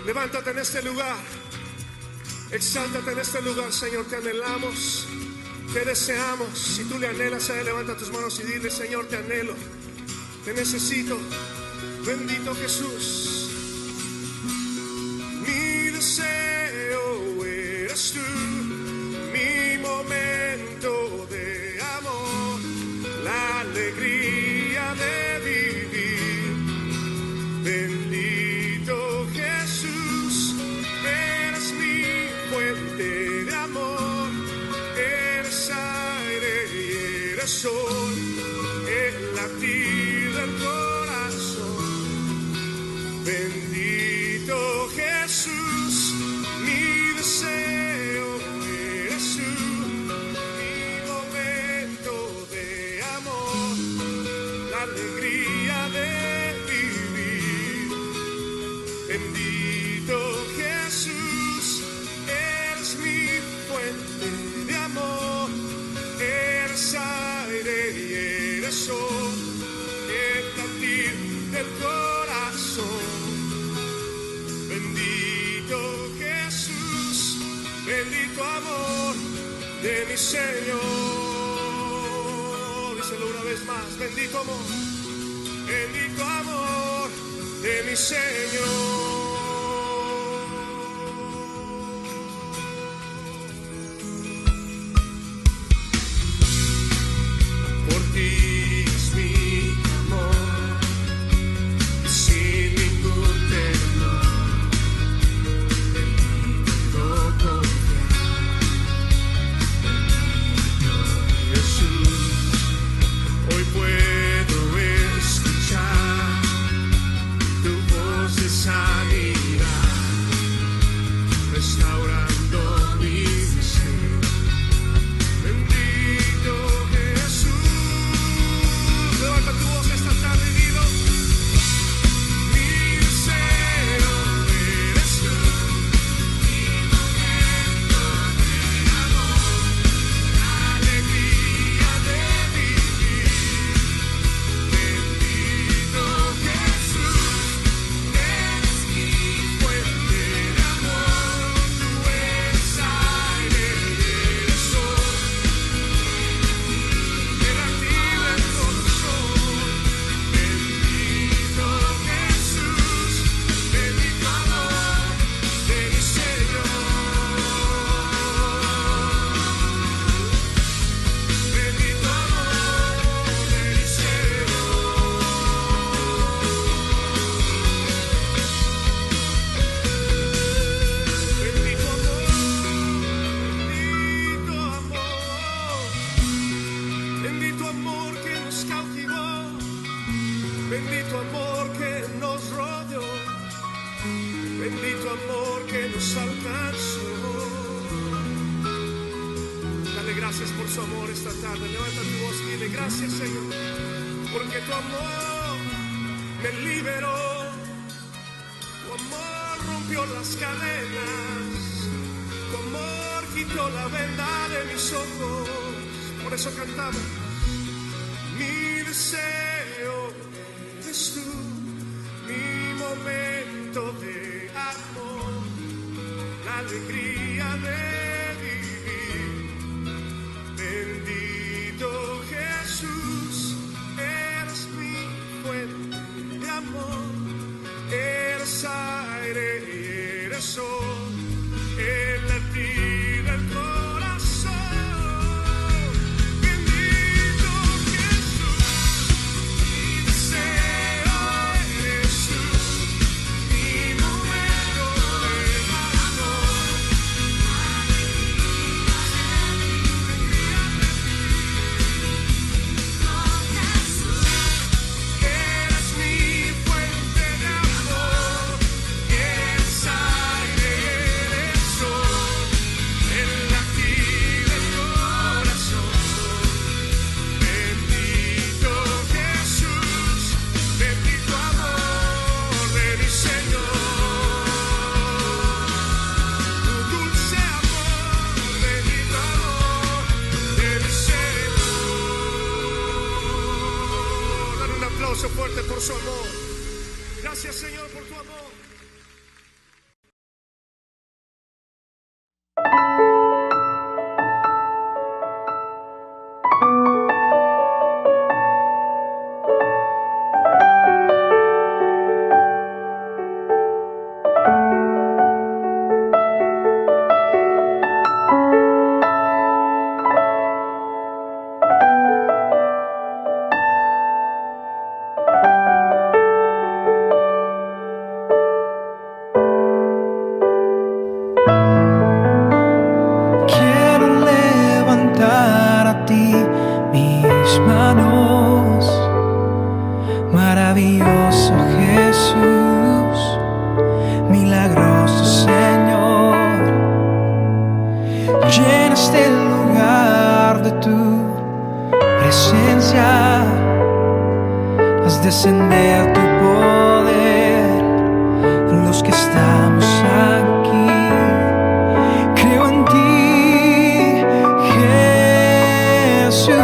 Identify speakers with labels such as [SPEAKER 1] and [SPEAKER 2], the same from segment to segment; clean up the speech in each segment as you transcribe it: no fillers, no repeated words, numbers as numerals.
[SPEAKER 1] Levántate en este lugar. Exáltate en este lugar, Señor. Te anhelamos, te deseamos. Si tú le anhelas a Él, levanta tus manos y dile: Señor, te anhelo, te necesito. Bendito Jesús. Mi deseo eres tú, mi momento de amor, la alegría de vivir. Bendito Jesús, eres mi fuente de amor, eres aire y eres sol, el latir del corazón. Bendito Jesús, mi deseo eres tú, mi momento de amor, la alegría de vivir. Bendito Jesús, eres mi fuente de amor, eres aire y eres sol, el latir del corazón. Bendito Jesús, bendito amor de mi Señor. Díselo una vez más: bendito amor de mi Señor. Por ti es mi amor, y sin ningún temor puedo confiar. Jesús, hoy puedo escuchar tu voz de sanidad, restaurando mi ser. Bendito Jesús, levanta tu voz esta tarde y dilo: mi deseo eres tú, mi momento de amor, la alegría de vivir. Bendito Jesús, eres mi fuente de amor, tú eres aire y eres sol, el latir del corazón. Bendito Jesús, bendito amor de mi Señor. Bendito amor de mi Bendito amor, bendito amor que nos cautivó, bendito amor que nos rodeó, bendito amor que nos alcanzó. Dale gracias por su amor esta tarde. Levanta tu voz y dile: gracias, Señor, porque tu amor me liberó, tu amor rompió las cadenas, tu amor quitó la venda de mis ojos. Por eso cantamos: mi deseo eres tú, mi momento de amor, la alegría de vivir. Bendito Jesús, eres mi fuente de amor, eres aire y eres sol, el latir del corazón. Bendito Jesús, mi deseo eres tú, mi momento de amor, la alegría de Jesús, eres mi fuente de amor, eres aire y eres sol, el latir del corazón. Bendito Jesús, bendito amor de mi Señor. Tu dulce amor, bendito amor de mi Señor. Dale un aplauso fuerte por su amor. Gracias, Señor, por tu amor.
[SPEAKER 2] mis manos. Maravilloso Jesús, milagroso Señor, llena este lugar de tu presencia. Haz descender tu poder en los que estamos aquí. Creo en ti, Jesús,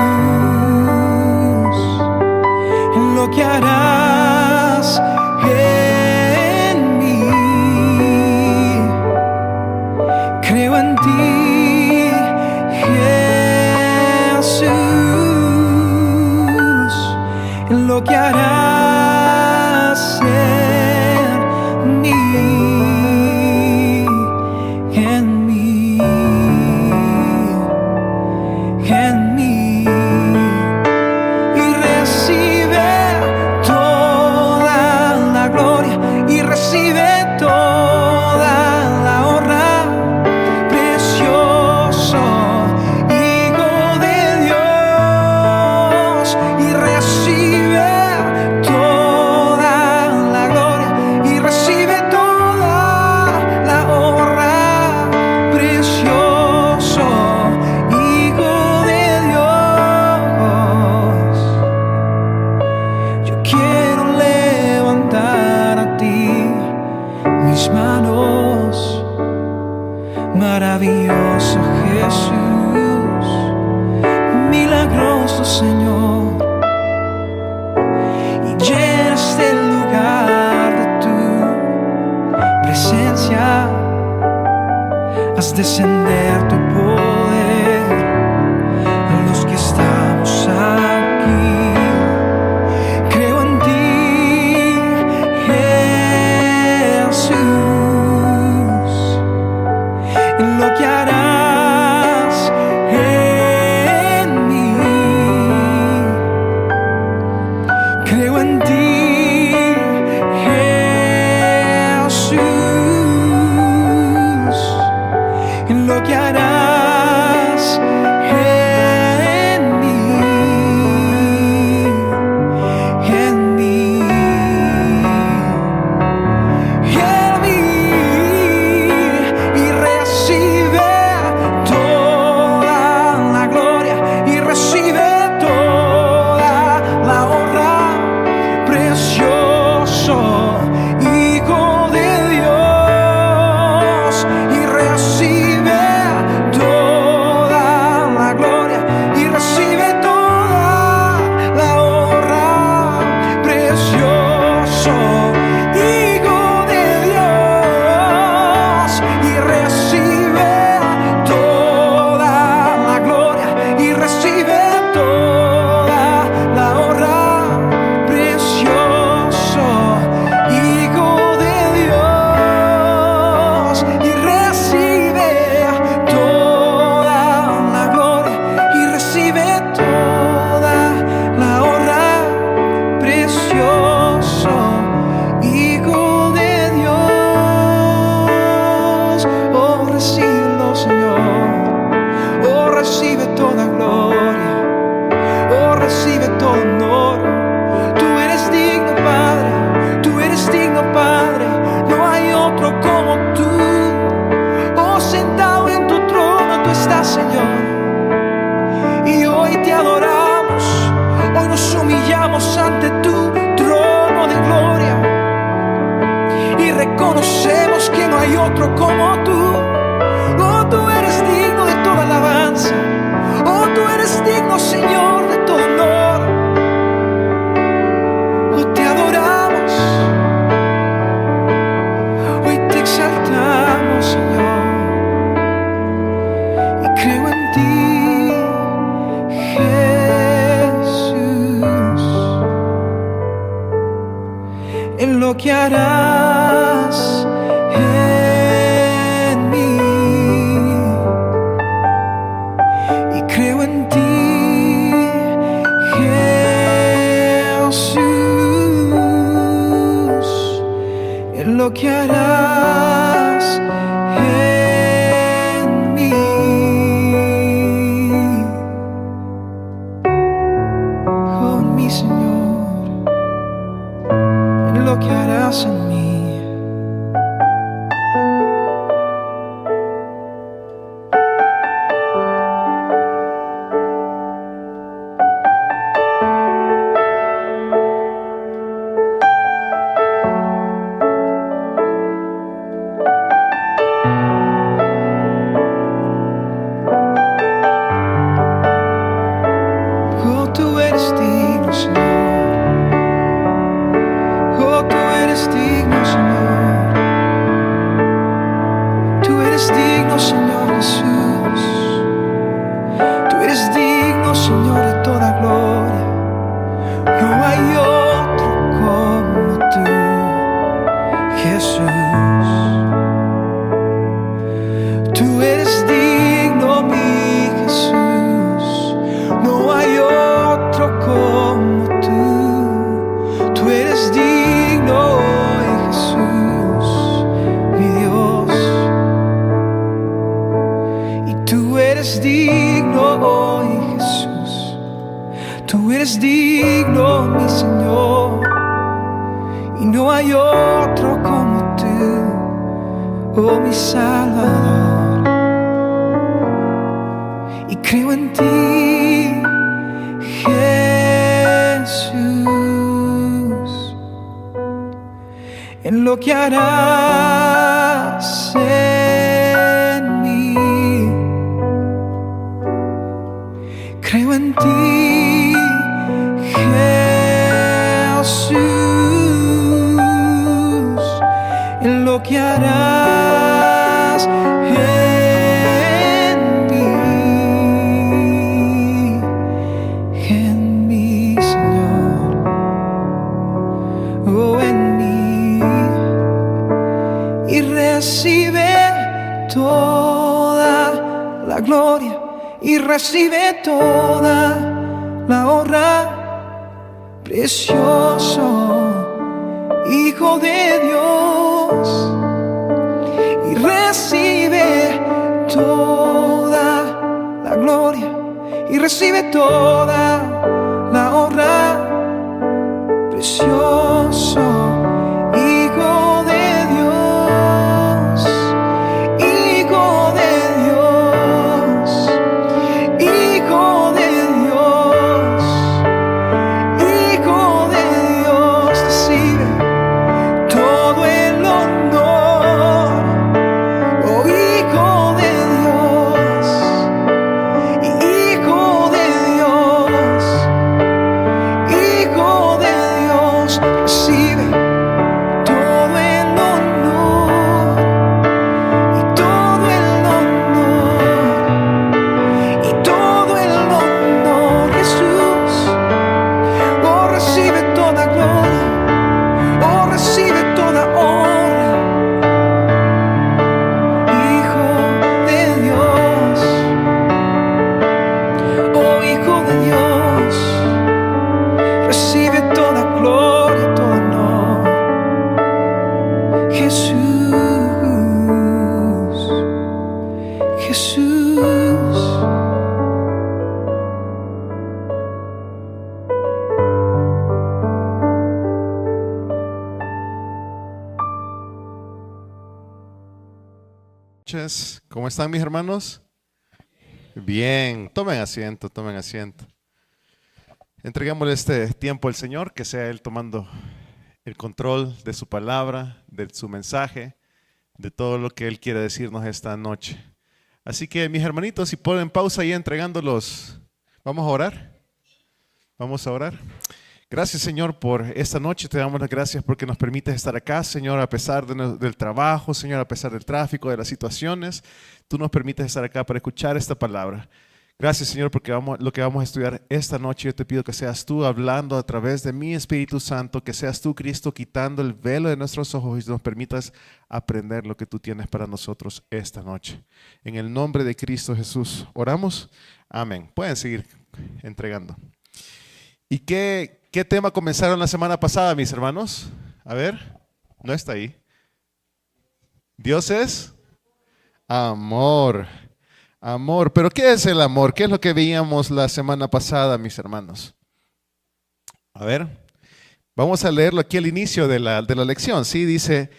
[SPEAKER 2] en lo que harás en mí. Creo en ti, Jesús, en lo que harás en mí, en mí, en mí. Y recibe toda la gloria y recibe toda la honra, precioso Hijo de Dios. Y recibe toda la gloria y recibe toda la honra, precioso Hijo de Dios. Yo quiero levantar a ti mis manos. Maravilloso Jesús, milagroso Señor, y llena este lugar de tu presencia. Haz descender tu poder en los que estamos aquí. Creo en ti, Jesús, en lo que harás en mí. Creo en ti, Jesús, en lo que harás en mí, en mí, en mí. Y recibe toda la gloria y recibe toda la honra, precioso Hijo de Dios. Y recibe toda la gloria y recibe toda la honra, precioso Hijo de Dios. Y recibe toda la gloria y recibe toda la honra, precioso Hijo de Dios. Y recibe toda la gloria y recibe toda la honra, precioso Hijo de Dios. Oh, recíbelo, Señor. Oh, recibe toda gloria. Oh, recibe todo honor. Tú eres digno, Padre. Tú eres digno, Padre. No hay otro como tú. Oh, sentado en tu trono tú estás, Señor. Y hoy te adoramos. Hoy nos humillamos ante tu trono de gloria. Y reconocemos que no hay otro como tú. Oh, tú eres digno de toda alabanza. Oh, tú eres digno, Señor, de todo honor. Hoy te adoramos. Hoy te exaltamos, Señor. Y creo en ti, Jesús, en lo que harás en mí. Y creo en ti, Jesús, en lo que harás en mí. Jesús. Tú eres digno, mi Jesús. No hay otro como tú. Tú eres digno, Jesús, mi Dios. Y tú eres digno, oh Jesús. Tú eres digno, mi Señor. Y no hay otro como tú, oh mi Salvador. Y creo en ti, Jesús, en lo que harás en mí. Creo en ti, Jesús, en lo que harás en mí, Señor, oh, en mí. Y recibe toda la gloria y recibe toda la honra, precioso Hijo de Dios. Y recibe toda la gloria y recibe toda la honra, precioso Hijo de Dios, Hijo de Dios, Hijo de Dios, Hijo de Dios. Recibe todo el honor, oh Hijo de Dios, Hijo de Dios, Hijo de Dios. Recibe todo el honor y todo el honor y todo el honor, Jesús. Oh, recibe toda gloria, oh, recibe toda honra, Hijo de Dios, oh Hijo de Dios. Recibe toda gloria, todo honor, Jesús, Jesús.
[SPEAKER 3] Noches. ¿Cómo están mis hermanos? Bien, tomen asiento, tomen asiento. Entreguémosle este tiempo al Señor, que sea Él tomando el control de su palabra, de su mensaje, de todo lo que Él quiere decirnos esta noche. Así que mis hermanitos, si ponen pausa ahí entregándolos, ¿vamos a orar? Vamos a orar. Gracias, Señor, por esta noche. Te damos las gracias porque nos permites estar acá, Señor, a pesar del trabajo, Señor, a pesar del tráfico, de las situaciones. Tú nos permites estar acá para escuchar esta palabra. Gracias, Señor, porque lo que vamos a estudiar esta noche, yo te pido que seas tú hablando a través de mi Espíritu Santo, que seas tú, Cristo, quitando el velo de nuestros ojos y nos permitas aprender lo que tú tienes para nosotros esta noche. En el nombre de Cristo Jesús, oramos. Amén. Pueden seguir entregando. ¿Y qué tema comenzaron la semana pasada, mis hermanos? A ver, no está ahí. Dios es amor. Amor. ¿Pero qué es el amor? ¿Qué es lo que veíamos la semana pasada, mis hermanos? A ver, vamos a leerlo aquí al inicio de la lección. Sí, dice,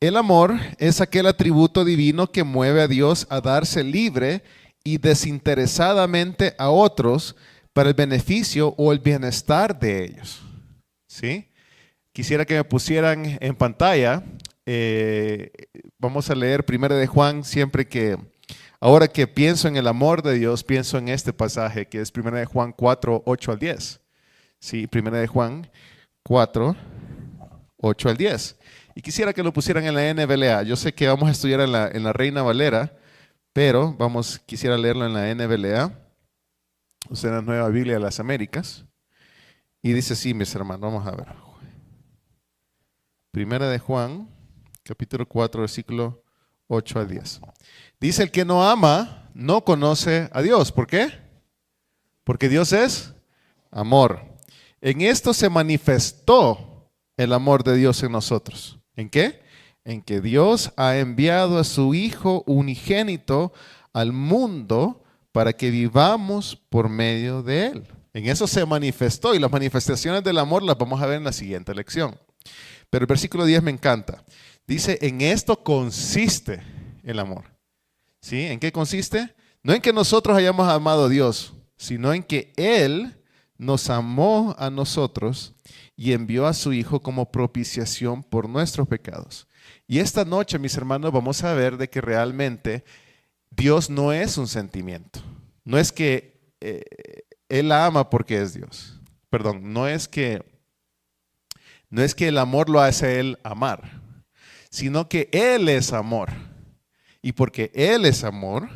[SPEAKER 3] el amor es aquel atributo divino que mueve a Dios a darse libre y desinteresadamente a otros para el beneficio o el bienestar de ellos. ¿Sí? Quisiera que me pusieran en pantalla. Vamos a leer 1 de Juan. Ahora que pienso en el amor de Dios, pienso en este pasaje que es 1 de Juan 4, 8 al 10. Sí, 1 de Juan 4, 8 al 10. Y quisiera que lo pusieran en la NVLA. Yo sé que vamos a estudiar en la Reina Valera, pero quisiera leerlo en la NVLA. O sea, la Nueva Biblia de las Américas. Y dice así, mis hermanos, vamos a ver. 1 de Juan capítulo 4, versículo 8 al 10. Dice, el que no ama no conoce a Dios. ¿Por qué? Porque Dios es amor. En esto se manifestó el amor de Dios en nosotros. ¿En qué? En que Dios ha enviado a su Hijo unigénito al mundo para que vivamos por medio de Él. En eso se manifestó, y las manifestaciones del amor las vamos a ver en la siguiente lección. Pero el versículo 10 me encanta. Dice, en esto consiste el amor. ¿Sí? ¿En qué consiste? No en que nosotros hayamos amado a Dios, sino en que Él nos amó a nosotros y envió a su Hijo como propiciación por nuestros pecados. Y esta noche, mis hermanos, vamos a ver de que realmente Dios no es un sentimiento. No es que Él ama porque es Dios. Perdón, no es que el amor lo hace Él amar, sino que Él es amor. Y porque Él es amor,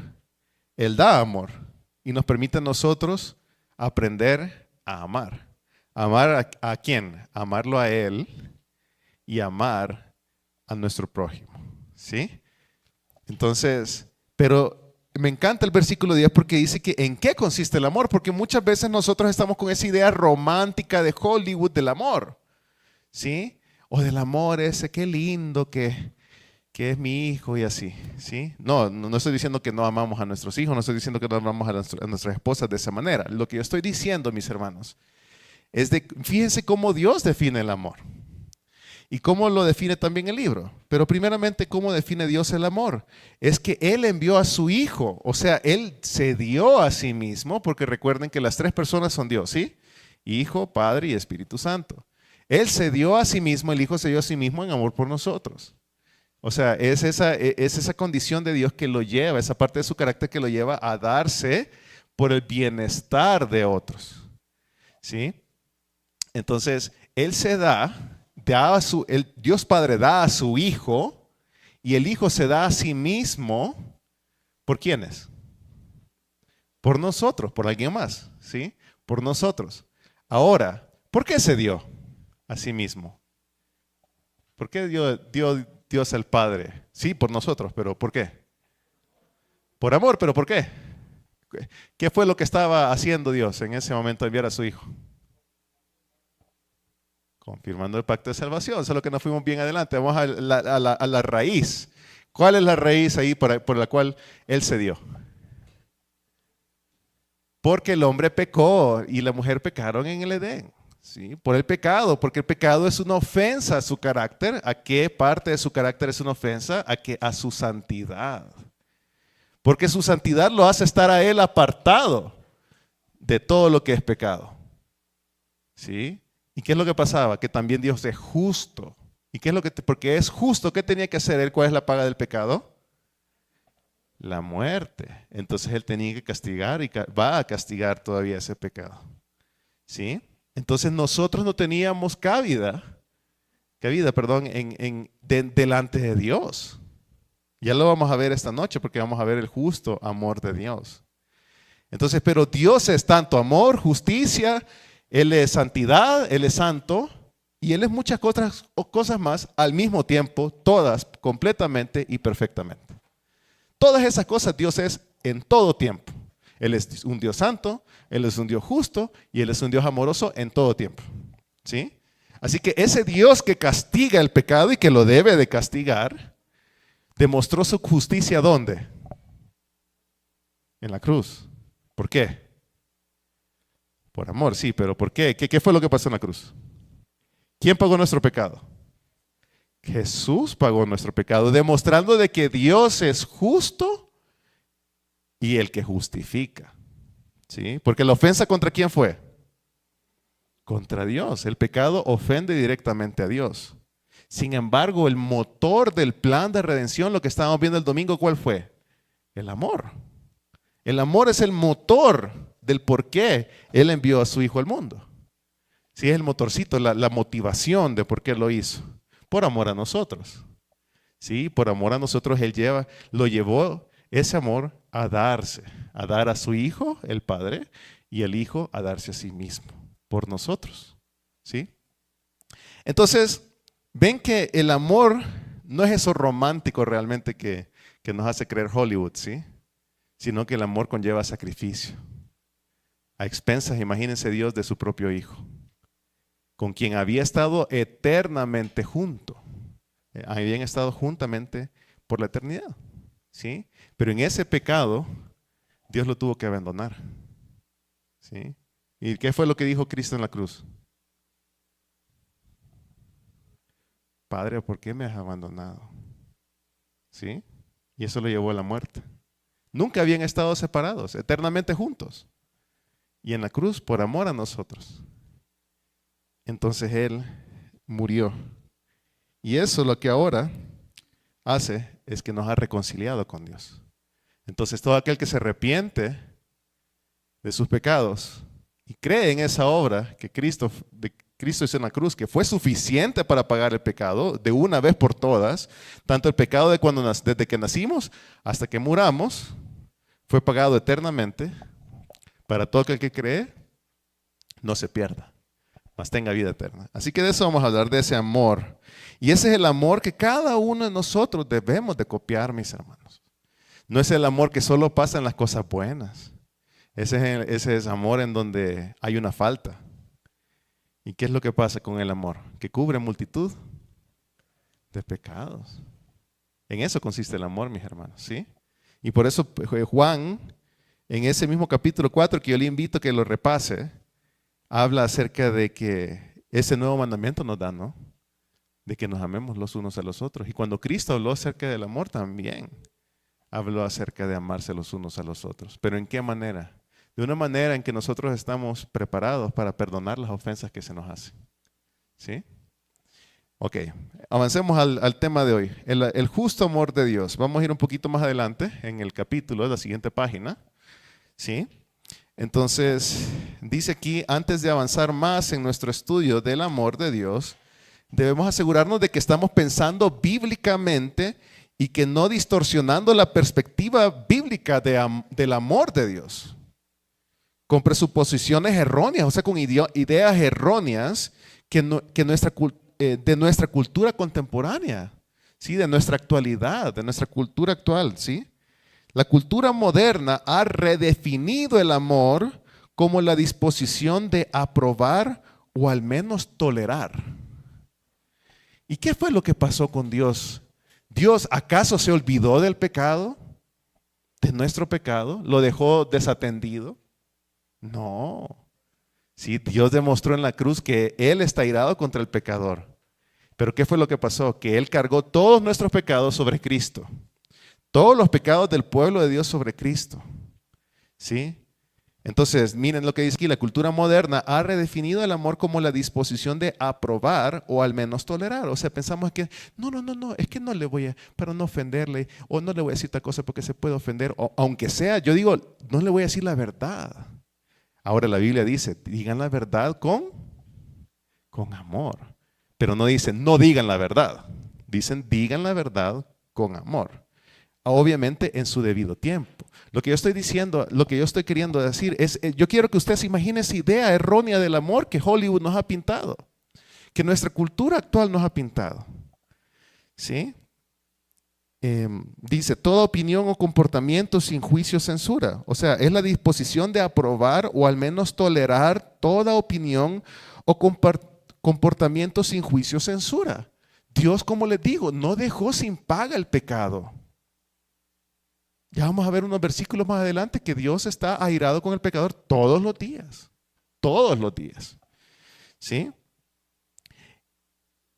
[SPEAKER 3] Él da amor. Y nos permite a nosotros aprender a amar. ¿Amar a quién? Amarlo a Él y amar a nuestro prójimo. ¿Sí? Entonces, pero me encanta el versículo 10 porque dice que ¿en qué consiste el amor? Porque muchas veces nosotros estamos con esa idea romántica de Hollywood del amor. ¿Sí? O del amor ese, qué lindo que es mi hijo y así. ¿Sí? No estoy diciendo que no amamos a nuestros hijos, no estoy diciendo que no amamos a nuestras esposas de esa manera. Lo que yo estoy diciendo, mis hermanos, es fíjense cómo Dios define el amor. Y cómo lo define también el libro. Pero primeramente, ¿cómo define Dios el amor? Es que Él envió a su Hijo. O sea, Él se dio a sí mismo, porque recuerden que las tres personas son Dios, ¿sí? Hijo, Padre y Espíritu Santo. Él se dio a sí mismo, el Hijo se dio a sí mismo en amor por nosotros. O sea, es esa condición de Dios que lo lleva, esa parte de su carácter que lo lleva a darse por el bienestar de otros. ¿Sí? Entonces, Él se el Dios Padre da a su Hijo y el Hijo se da a sí mismo. ¿Por quiénes? Por nosotros, por alguien más, ¿sí? Por nosotros. Ahora, ¿por qué se dio a sí mismo? ¿Por qué dio Dios al Padre? Sí, por nosotros, pero ¿por qué? Por amor, pero ¿por qué? ¿Qué fue lo que estaba haciendo Dios en ese momento de enviar a su Hijo? Confirmando el pacto de salvación. Eso es lo que nos fuimos bien adelante. Vamos a la raíz. ¿Cuál es la raíz ahí por la cual Él se dio? Porque el hombre pecó y la mujer pecaron en el Edén. ¿Sí? Por el pecado, porque el pecado es una ofensa a su carácter. ¿A qué parte de su carácter es una ofensa? A su santidad. Porque su santidad lo hace estar a Él apartado de todo lo que es pecado. ¿Sí? ¿Y qué es lo que pasaba? Que también Dios es justo. ¿Y qué es porque es justo, qué tenía que hacer Él? ¿Cuál es la paga del pecado? La muerte. Entonces Él tenía que castigar y va a castigar todavía ese pecado. ¿Sí? Entonces nosotros no teníamos cabida, delante de Dios. Ya lo vamos a ver esta noche porque vamos a ver el justo amor de Dios. Entonces, pero Dios es tanto amor, justicia, Él es santidad, Él es santo y Él es muchas otras cosas más al mismo tiempo, todas completamente y perfectamente. Todas esas cosas Dios es en todo tiempo. Él es un Dios santo, Él es un Dios justo y Él es un Dios amoroso en todo tiempo. ¿Sí? Así que ese Dios que castiga el pecado y que lo debe de castigar, demostró su justicia ¿dónde? En la cruz. ¿Por qué? Por amor, sí, pero ¿por qué? ¿Qué fue lo que pasó en la cruz? ¿Quién pagó nuestro pecado? Jesús pagó nuestro pecado, demostrando de que Dios es justo y el que justifica. ¿Sí? Porque la ofensa ¿contra quién fue? Contra Dios. El pecado ofende directamente a Dios. Sin embargo, el motor del plan de redención, lo que estábamos viendo el domingo, ¿cuál fue? El amor. El amor es el motor del por qué Él envió a su Hijo al mundo. Sí, es el motorcito, la motivación de por qué lo hizo. Por amor a nosotros. Sí, por amor a nosotros Él lo llevó ese amor a dar a su Hijo, el Padre, y el Hijo a darse a sí mismo, por nosotros. ¿Sí? Entonces, ven que el amor no es eso romántico realmente que nos hace creer Hollywood, ¿sí? Sino que el amor conlleva sacrificio. A expensas, imagínense Dios de su propio Hijo, con quien había estado eternamente junto. Habían estado juntamente por la eternidad, ¿sí? Pero en ese pecado, Dios lo tuvo que abandonar, ¿sí? ¿Y qué fue lo que dijo Cristo en la cruz? Padre, ¿por qué me has abandonado? ¿Sí? Y eso lo llevó a la muerte. Nunca habían estado separados, eternamente juntos. Y en la cruz, por amor a nosotros. Entonces Él murió. Y eso lo que ahora hace es que nos ha reconciliado con Dios. Entonces todo aquel que se arrepiente de sus pecados y cree en esa obra que Cristo hizo en la cruz, que fue suficiente para pagar el pecado de una vez por todas, tanto el pecado desde que nacimos hasta que muramos, fue pagado eternamente para todo aquel que cree, no se pierda, mas tenga vida eterna. Así que de eso vamos a hablar, de ese amor. Y ese es el amor que cada uno de nosotros debemos de copiar, mis hermanos. No es el amor que solo pasa en las cosas buenas. Ese es amor en donde hay una falta. ¿Y qué es lo que pasa con el amor? Que cubre multitud de pecados. En eso consiste el amor, mis hermanos, ¿sí? Y por eso Juan, en ese mismo capítulo 4, que yo le invito a que lo repase, habla acerca de que ese nuevo mandamiento nos da, ¿no? De que nos amemos los unos a los otros. Y cuando Cristo habló acerca del amor, también habló acerca de amarse los unos a los otros. ¿Pero en qué manera? De una manera en que nosotros estamos preparados para perdonar las ofensas que se nos hacen. ¿Sí? Ok, avancemos al tema de hoy. El justo amor de Dios. Vamos a ir un poquito más adelante en el capítulo de la siguiente página. ¿Sí? Entonces, dice aquí, antes de avanzar más en nuestro estudio del amor de Dios, debemos asegurarnos de que estamos pensando bíblicamente y que no distorsionando la perspectiva bíblica del amor de Dios, con presuposiciones erróneas, o sea, con ideas erróneas de nuestra cultura contemporánea, ¿sí? De nuestra actualidad, de nuestra cultura actual, ¿sí? La cultura moderna ha redefinido el amor como la disposición de aprobar o al menos tolerar. ¿Y qué fue lo que pasó con Dios? ¿Dios acaso se olvidó del pecado? ¿De nuestro pecado? ¿Lo dejó desatendido? No. Sí, Dios demostró en la cruz que Él está irado contra el pecador. Pero ¿qué fue lo que pasó? Que Él cargó todos nuestros pecados sobre Cristo. Todos los pecados del pueblo de Dios sobre Cristo. ¿Sí? Entonces, miren lo que dice aquí, la cultura moderna ha redefinido el amor como la disposición de aprobar o al menos tolerar. O sea, pensamos que, no, es que no le voy a, para no ofenderle, o no le voy a decir tal cosa porque se puede ofender, o aunque sea, yo digo, no le voy a decir la verdad. Ahora la Biblia dice, digan la verdad con amor. Pero no dicen, no digan la verdad. Dicen, digan la verdad con amor. Obviamente en su debido tiempo. Lo que yo estoy diciendo, lo que yo estoy queriendo decir es, yo quiero que usted se imagine esa idea errónea del amor que Hollywood nos ha pintado, que nuestra cultura actual nos ha pintado. ¿Sí? Dice, toda opinión o comportamiento sin juicio o censura. O sea, es la disposición de aprobar o al menos tolerar toda opinión o comportamiento sin juicio o censura. Dios, como les digo, no dejó sin paga el pecado. Ya vamos a ver unos versículos más adelante que Dios está airado con el pecador todos los días. Todos los días. ¿Sí?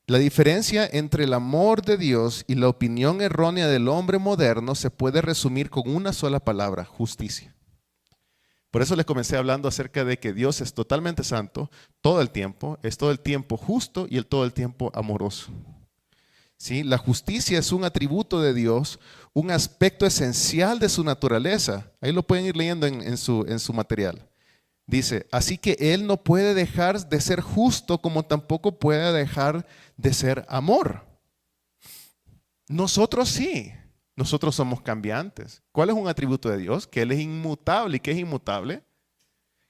[SPEAKER 3] La diferencia entre el amor de Dios y la opinión errónea del hombre moderno se puede resumir con una sola palabra: justicia. Por eso les comencé hablando acerca de que Dios es totalmente santo todo el tiempo, es todo el tiempo justo y todo el tiempo amoroso. ¿Sí? La justicia es un atributo de Dios, un aspecto esencial de su naturaleza. Ahí lo pueden ir leyendo en su material. Dice, así que Él no puede dejar de ser justo como tampoco puede dejar de ser amor. Nosotros sí, nosotros somos cambiantes. ¿Cuál es un atributo de Dios? Que Él es inmutable. ¿Y qué es inmutable?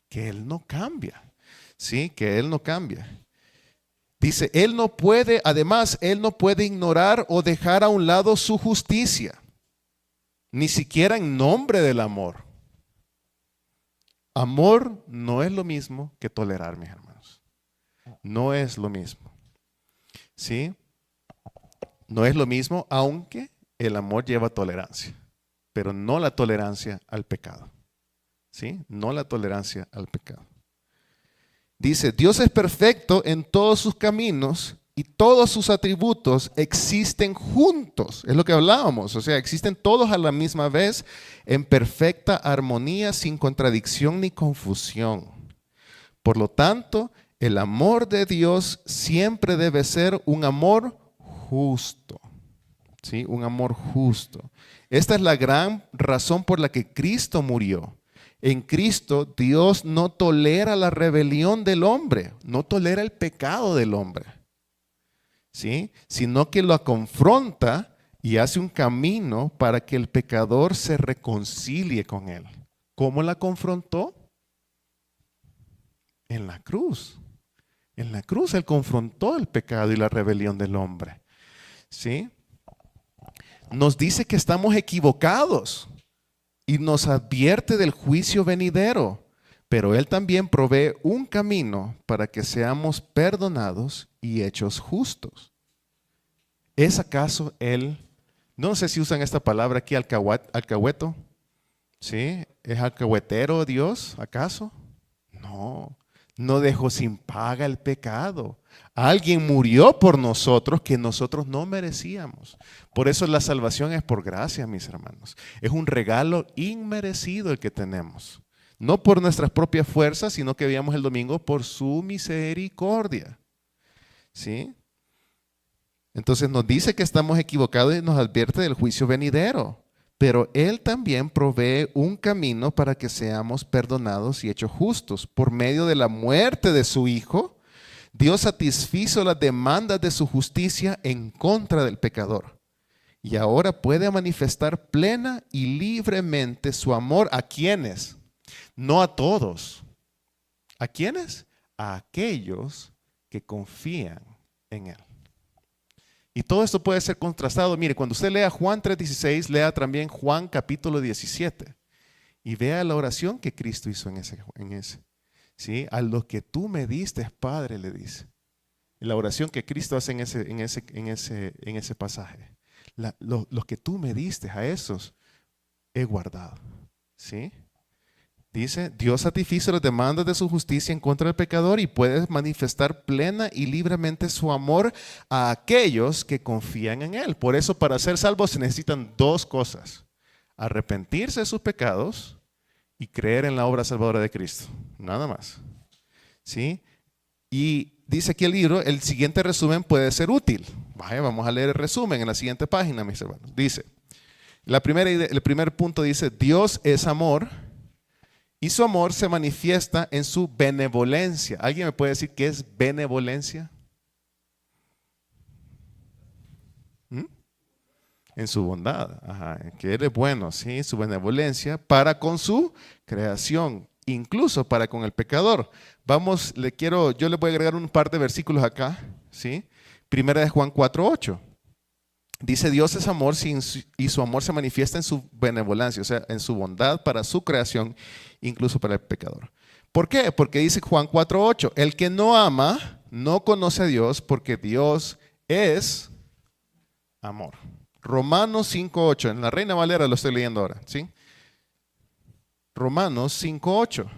[SPEAKER 3] Que Él no cambia. ¿Sí? Que Él no cambia. Dice, Él no puede ignorar o dejar a un lado su justicia, ni siquiera en nombre del amor. Amor no es lo mismo que tolerar, mis hermanos. No es lo mismo. ¿Sí? No es lo mismo, aunque el amor lleva tolerancia, pero no la tolerancia al pecado. ¿Sí? No la tolerancia al pecado. Dice, Dios es perfecto en todos sus caminos y todos sus atributos existen juntos. Es lo que hablábamos, o sea, existen todos a la misma vez en perfecta armonía, sin contradicción ni confusión. Por lo tanto, el amor de Dios siempre debe ser un amor justo. ¿Sí? Un amor justo. Esta es la gran razón por la que Cristo murió. En Cristo, Dios no tolera la rebelión del hombre, no tolera el pecado del hombre, ¿sí? Sino que lo confronta y hace un camino para que el pecador se reconcilie con él. ¿Cómo la confrontó? En la cruz. En la cruz Él confrontó el pecado y la rebelión del hombre, ¿sí? Nos dice que estamos equivocados y nos advierte del juicio venidero, pero Él también provee un camino para que seamos perdonados y hechos justos. ¿Es acaso Él, no sé si usan esta palabra aquí, alcahueto? ¿Sí? ¿Es alcahuetero Dios, acaso? No, no dejó sin paga el pecado. Alguien murió por nosotros que nosotros no merecíamos. Por eso la salvación es por gracia, mis hermanos. Es un regalo inmerecido el que tenemos. No por nuestras propias fuerzas, sino que veíamos el domingo por su misericordia. ¿Sí? Entonces nos dice que estamos equivocados y nos advierte del juicio venidero. Pero Él también provee un camino para que seamos perdonados y hechos justos. Por medio de la muerte de su Hijo, Dios satisfizo las demandas de su justicia en contra del pecador. Y ahora puede manifestar plena y libremente su amor a quienes, no a todos. ¿A quiénes? A aquellos que confían en Él. Y todo esto puede ser contrastado. Mire, cuando usted lea Juan 3:16, lea también Juan capítulo 17 y vea la oración que Cristo hizo en ese. ¿Sí? A lo que tú me diste, Padre, le dice. La oración que Cristo hace en ese pasaje. Los que tú me diste, a esos he guardado. ¿Sí? Dice, Dios satisfizo las demandas de su justicia en contra del pecador y puede manifestar plena y libremente su amor a aquellos que confían en Él. Por eso, para ser salvos se necesitan dos cosas: arrepentirse de sus pecados y creer en la obra salvadora de Cristo. Nada más. ¿Sí? Y dice aquí el libro, el siguiente resumen puede ser útil. Vaya, vamos a leer el resumen en la siguiente página, mis hermanos. Dice, el primer punto dice, Dios es amor. Y su amor se manifiesta en su benevolencia. ¿Alguien me puede decir qué es benevolencia? En su bondad. Ajá, que Él es bueno, ¿sí? Su benevolencia para con su creación, incluso para con el pecador. Vamos, yo le voy a agregar un par de versículos acá, ¿sí? Primera de Juan 4:8. Dice, Dios es amor y su amor se manifiesta en su benevolencia, o sea, en su bondad para su creación, incluso para el pecador. ¿Por qué? Porque dice Juan 4:8, el que no ama no conoce a Dios porque Dios es amor. Romanos 5:8, en la Reina Valera lo estoy leyendo ahora, ¿sí? Romanos 5:8.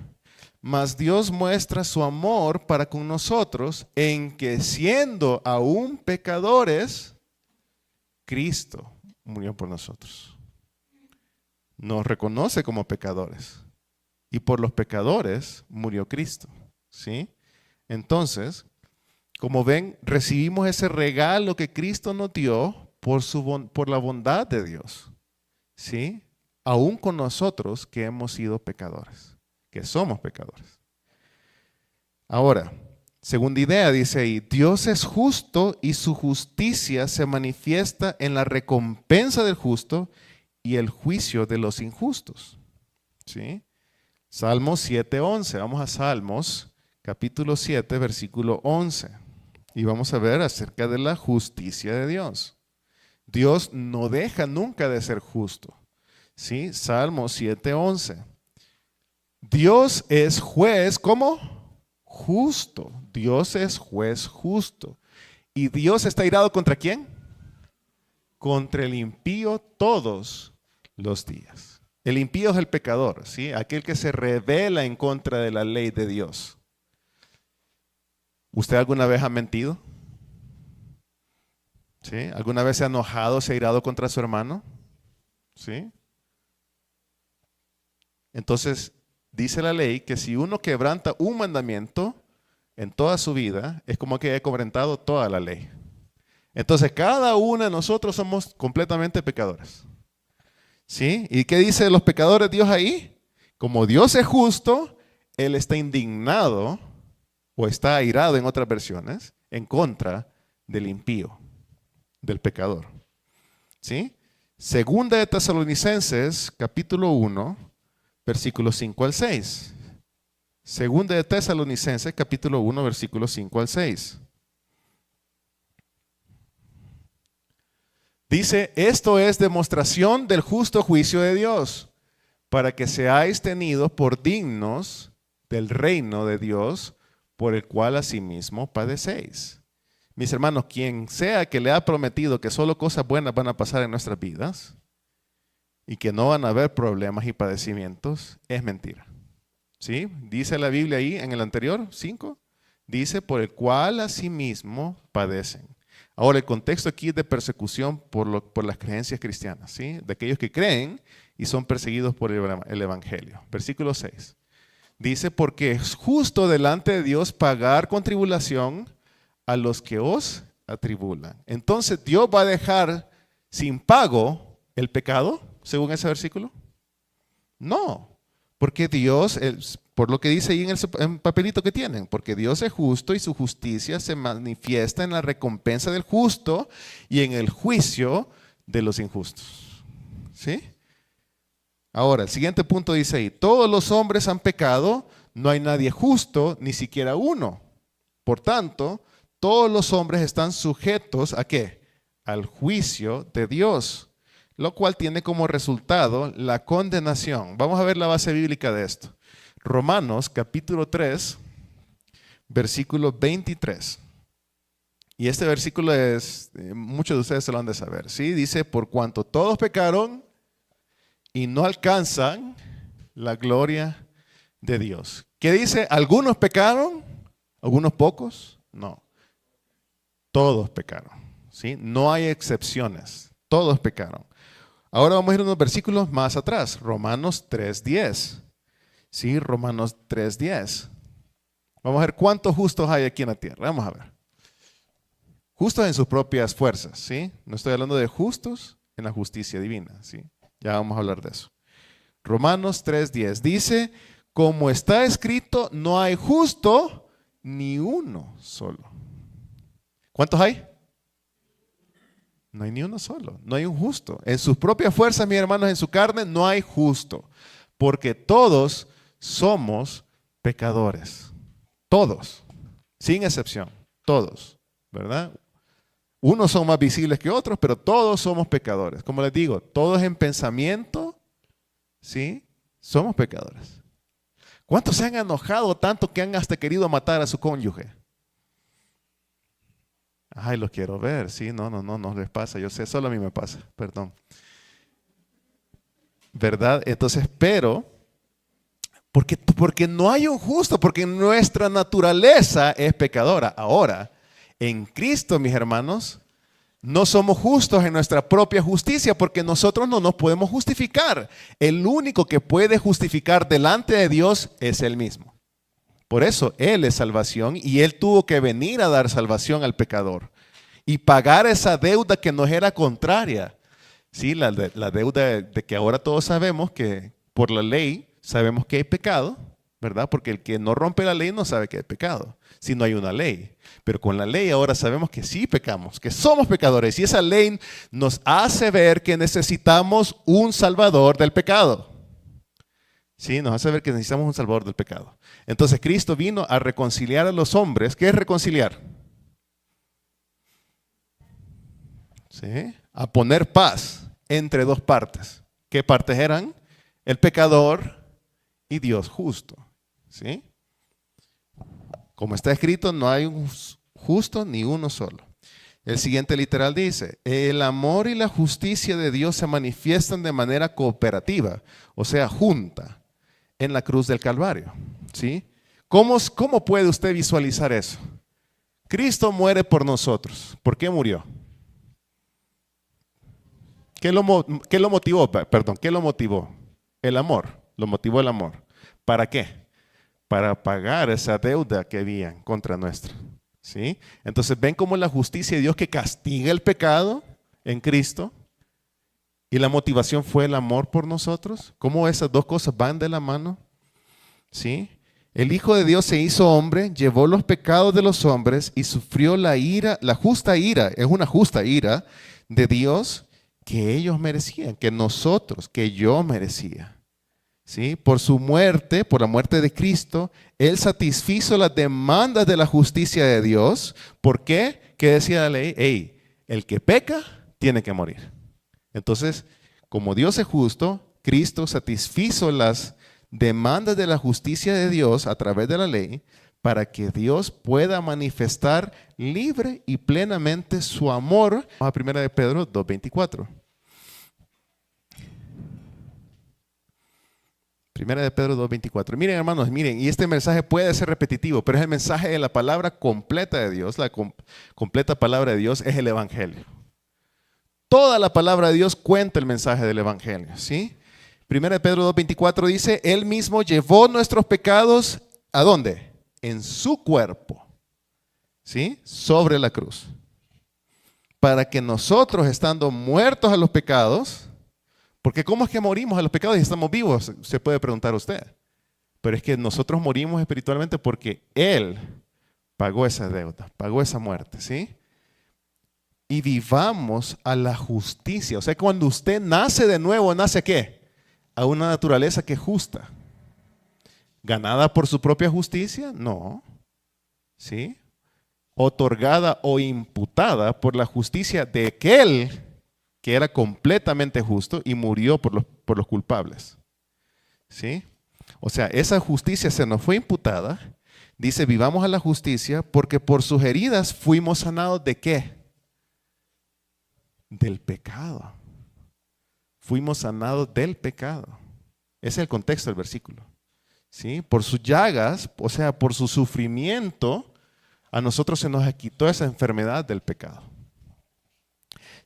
[SPEAKER 3] Mas Dios muestra su amor para con nosotros en que siendo aún pecadores, Cristo murió por nosotros. Nos reconoce como pecadores. Y por los pecadores murió Cristo. ¿Sí? Entonces, como ven, recibimos ese regalo que Cristo nos dio por la bondad de Dios. ¿Sí? Aún con nosotros que hemos sido pecadores, que somos pecadores. Ahora, segunda idea dice ahí, Dios es justo y su justicia se manifiesta en la recompensa del justo y el juicio de los injustos. ¿Sí? Salmos 7:11. Vamos a Salmos capítulo 7, versículo 11. y vamos a ver acerca de la justicia de Dios. Dios no deja nunca de ser justo. ¿Sí? Salmo 7:11. Dios es juez, ¿cómo? Justo. Dios es juez justo. ¿Y Dios está irado contra quién? Contra el impío todos los días. El impío es el pecador, ¿sí? Aquel que se rebela en contra de la ley de Dios. ¿Usted alguna vez ha mentido? ¿Sí? ¿Alguna vez se ha enojado, se ha irado contra su hermano? ¿Sí? Entonces, dice la ley que si uno quebranta un mandamiento en toda su vida, es como que haya quebrantado toda la ley. Entonces, cada uno de nosotros somos completamente pecadores. ¿Sí? ¿Y qué dice de los pecadores Dios ahí? Como Dios es justo, Él está indignado, o está airado en otras versiones, en contra del impío, del pecador. ¿Sí? Segunda de Tesalonicenses, capítulo 1, versículos 5 al 6. Segunda de Tesalonicenses, capítulo 1, versículos 5 al 6. Dice, esto es demostración del justo juicio de Dios, para que seáis tenidos por dignos del reino de Dios, por el cual asimismo padecéis. Mis hermanos, quien sea que le ha prometido que solo cosas buenas van a pasar en nuestras vidas y que no van a haber problemas y padecimientos, es mentira. ¿Sí? Dice la Biblia ahí en el anterior, 5, dice, por el cual asimismo padecen. Ahora, el contexto aquí es de persecución por las creencias cristianas, ¿sí? De aquellos que creen y son perseguidos por el Evangelio. Versículo 6. Dice, porque es justo delante de Dios pagar con tribulación a los que os atribulan. Entonces, ¿Dios va a dejar sin pago el pecado, según ese versículo? No, porque Dios, por lo que dice ahí en el papelito que tienen, porque Dios es justo y su justicia se manifiesta en la recompensa del justo y en el juicio de los injustos. ¿Sí? Ahora, el siguiente punto dice ahí, todos los hombres han pecado, no hay nadie justo, ni siquiera uno. Por tanto, todos los hombres están sujetos ¿a qué? Al juicio de Dios, lo cual tiene como resultado la condenación. Vamos a ver la base bíblica de esto. Romanos capítulo 3, versículo 23. Y este versículo es, muchos de ustedes se lo han de saber, ¿sí? Dice, por cuanto todos pecaron y no alcanzan la gloria de Dios. ¿Qué dice? ¿Algunos pecaron? ¿Algunos pocos? No. Todos pecaron, ¿sí? No hay excepciones. Todos pecaron. Ahora vamos a ir unos versículos más atrás. Romanos 3:10. ¿Sí? Romanos 3:10. Vamos a ver cuántos justos hay aquí en la tierra. Vamos a ver. Justos en sus propias fuerzas, ¿sí? No estoy hablando de justos en la justicia divina, ¿sí? Ya vamos a hablar de eso. Romanos 3:10 dice, como está escrito, no hay justo ni uno solo. ¿Cuántos hay? No hay ni uno solo, no hay un justo. En sus propias fuerzas, mis hermanos, en su carne, no hay justo. Porque todos somos pecadores. Todos, sin excepción, todos, ¿verdad? Unos son más visibles que otros, pero todos somos pecadores. Como les digo, todos en pensamiento, ¿sí? Somos pecadores. ¿Cuántos se han enojado tanto que han hasta querido matar a su cónyuge? Ay, los quiero ver, sí, no les pasa, yo sé, solo a mí me pasa, perdón. ¿Verdad? Entonces, pero, porque no hay un justo, porque nuestra naturaleza es pecadora. Ahora, en Cristo, mis hermanos, no somos justos en nuestra propia justicia, porque nosotros no nos podemos justificar. El único que puede justificar delante de Dios es Él mismo. Por eso Él es salvación y Él tuvo que venir a dar salvación al pecador y pagar esa deuda que nos era contraria. Sí, la deuda de que ahora todos sabemos que por la ley sabemos que hay pecado, ¿verdad? Porque el que no rompe la ley no sabe que hay pecado, si no hay una ley. Pero con la ley ahora sabemos que sí pecamos, que somos pecadores. Y esa ley nos hace ver que necesitamos un salvador del pecado. Sí, nos hace ver que necesitamos un salvador del pecado. Entonces Cristo vino a reconciliar a los hombres. ¿Qué es reconciliar? ¿sí? A poner paz entre dos partes. ¿Qué partes eran? El pecador y Dios justo, ¿sí? Como está escrito, no hay un justo ni uno solo. El siguiente literal dice, el amor y la justicia de Dios se manifiestan de manera cooperativa, o sea, junta, en la cruz del Calvario, ¿sí? ¿Cómo puede usted visualizar eso? Cristo muere por nosotros. ¿Por qué murió? ¿Qué lo motivó? Perdón, ¿qué lo motivó? El amor, lo motivó el amor. ¿Para qué? Para pagar esa deuda que había contra nuestra. ¿Sí? Entonces ven cómo la justicia de Dios que castiga el pecado en Cristo y la motivación fue el amor por nosotros. Cómo esas dos cosas van de la mano. ¿Sí? El Hijo de Dios se hizo hombre, llevó los pecados de los hombres y sufrió la ira, la justa ira, es una justa ira de Dios que ellos merecían, que nosotros, que yo merecía. ¿Sí? Por su muerte, por la muerte de Cristo, Él satisfizo las demandas de la justicia de Dios. ¿Por qué? ¿Qué decía la ley? Hey, el que peca tiene que morir. Entonces, como Dios es justo, Cristo satisfizo las demandas de la justicia de Dios a través de la ley para que Dios pueda manifestar libre y plenamente su amor. Vamos a 1 de Pedro 2:24. Primera de Pedro 2:24. Miren, hermanos, miren, y este mensaje puede ser repetitivo, pero es el mensaje de la palabra completa de Dios. La completa palabra de Dios es el Evangelio. Toda la palabra de Dios cuenta el mensaje del Evangelio, ¿sí? Primera de Pedro 2:24 dice, Él mismo llevó nuestros pecados, ¿a dónde? En su cuerpo, ¿sí? Sobre la cruz. Para que nosotros, estando muertos a los pecados, porque ¿cómo es que morimos a los pecados y estamos vivos? Se puede preguntar usted. Pero es que nosotros morimos espiritualmente porque Él pagó esa deuda, pagó esa muerte, ¿sí? Y vivamos a la justicia. O sea, cuando usted nace de nuevo, ¿nace a qué? A una naturaleza que es justa. ¿Ganada por su propia justicia? No. ¿Sí? Otorgada o imputada por la justicia de aquel que era completamente justo y murió por los culpables. ¿Sí? O sea, esa justicia se nos fue imputada. Dice, vivamos a la justicia porque por sus heridas fuimos sanados ¿de qué? Del pecado. Fuimos sanados del pecado. Ese es el contexto del versículo. ¿Sí? Por sus llagas, o sea, por su sufrimiento, a nosotros se nos quitó esa enfermedad del pecado.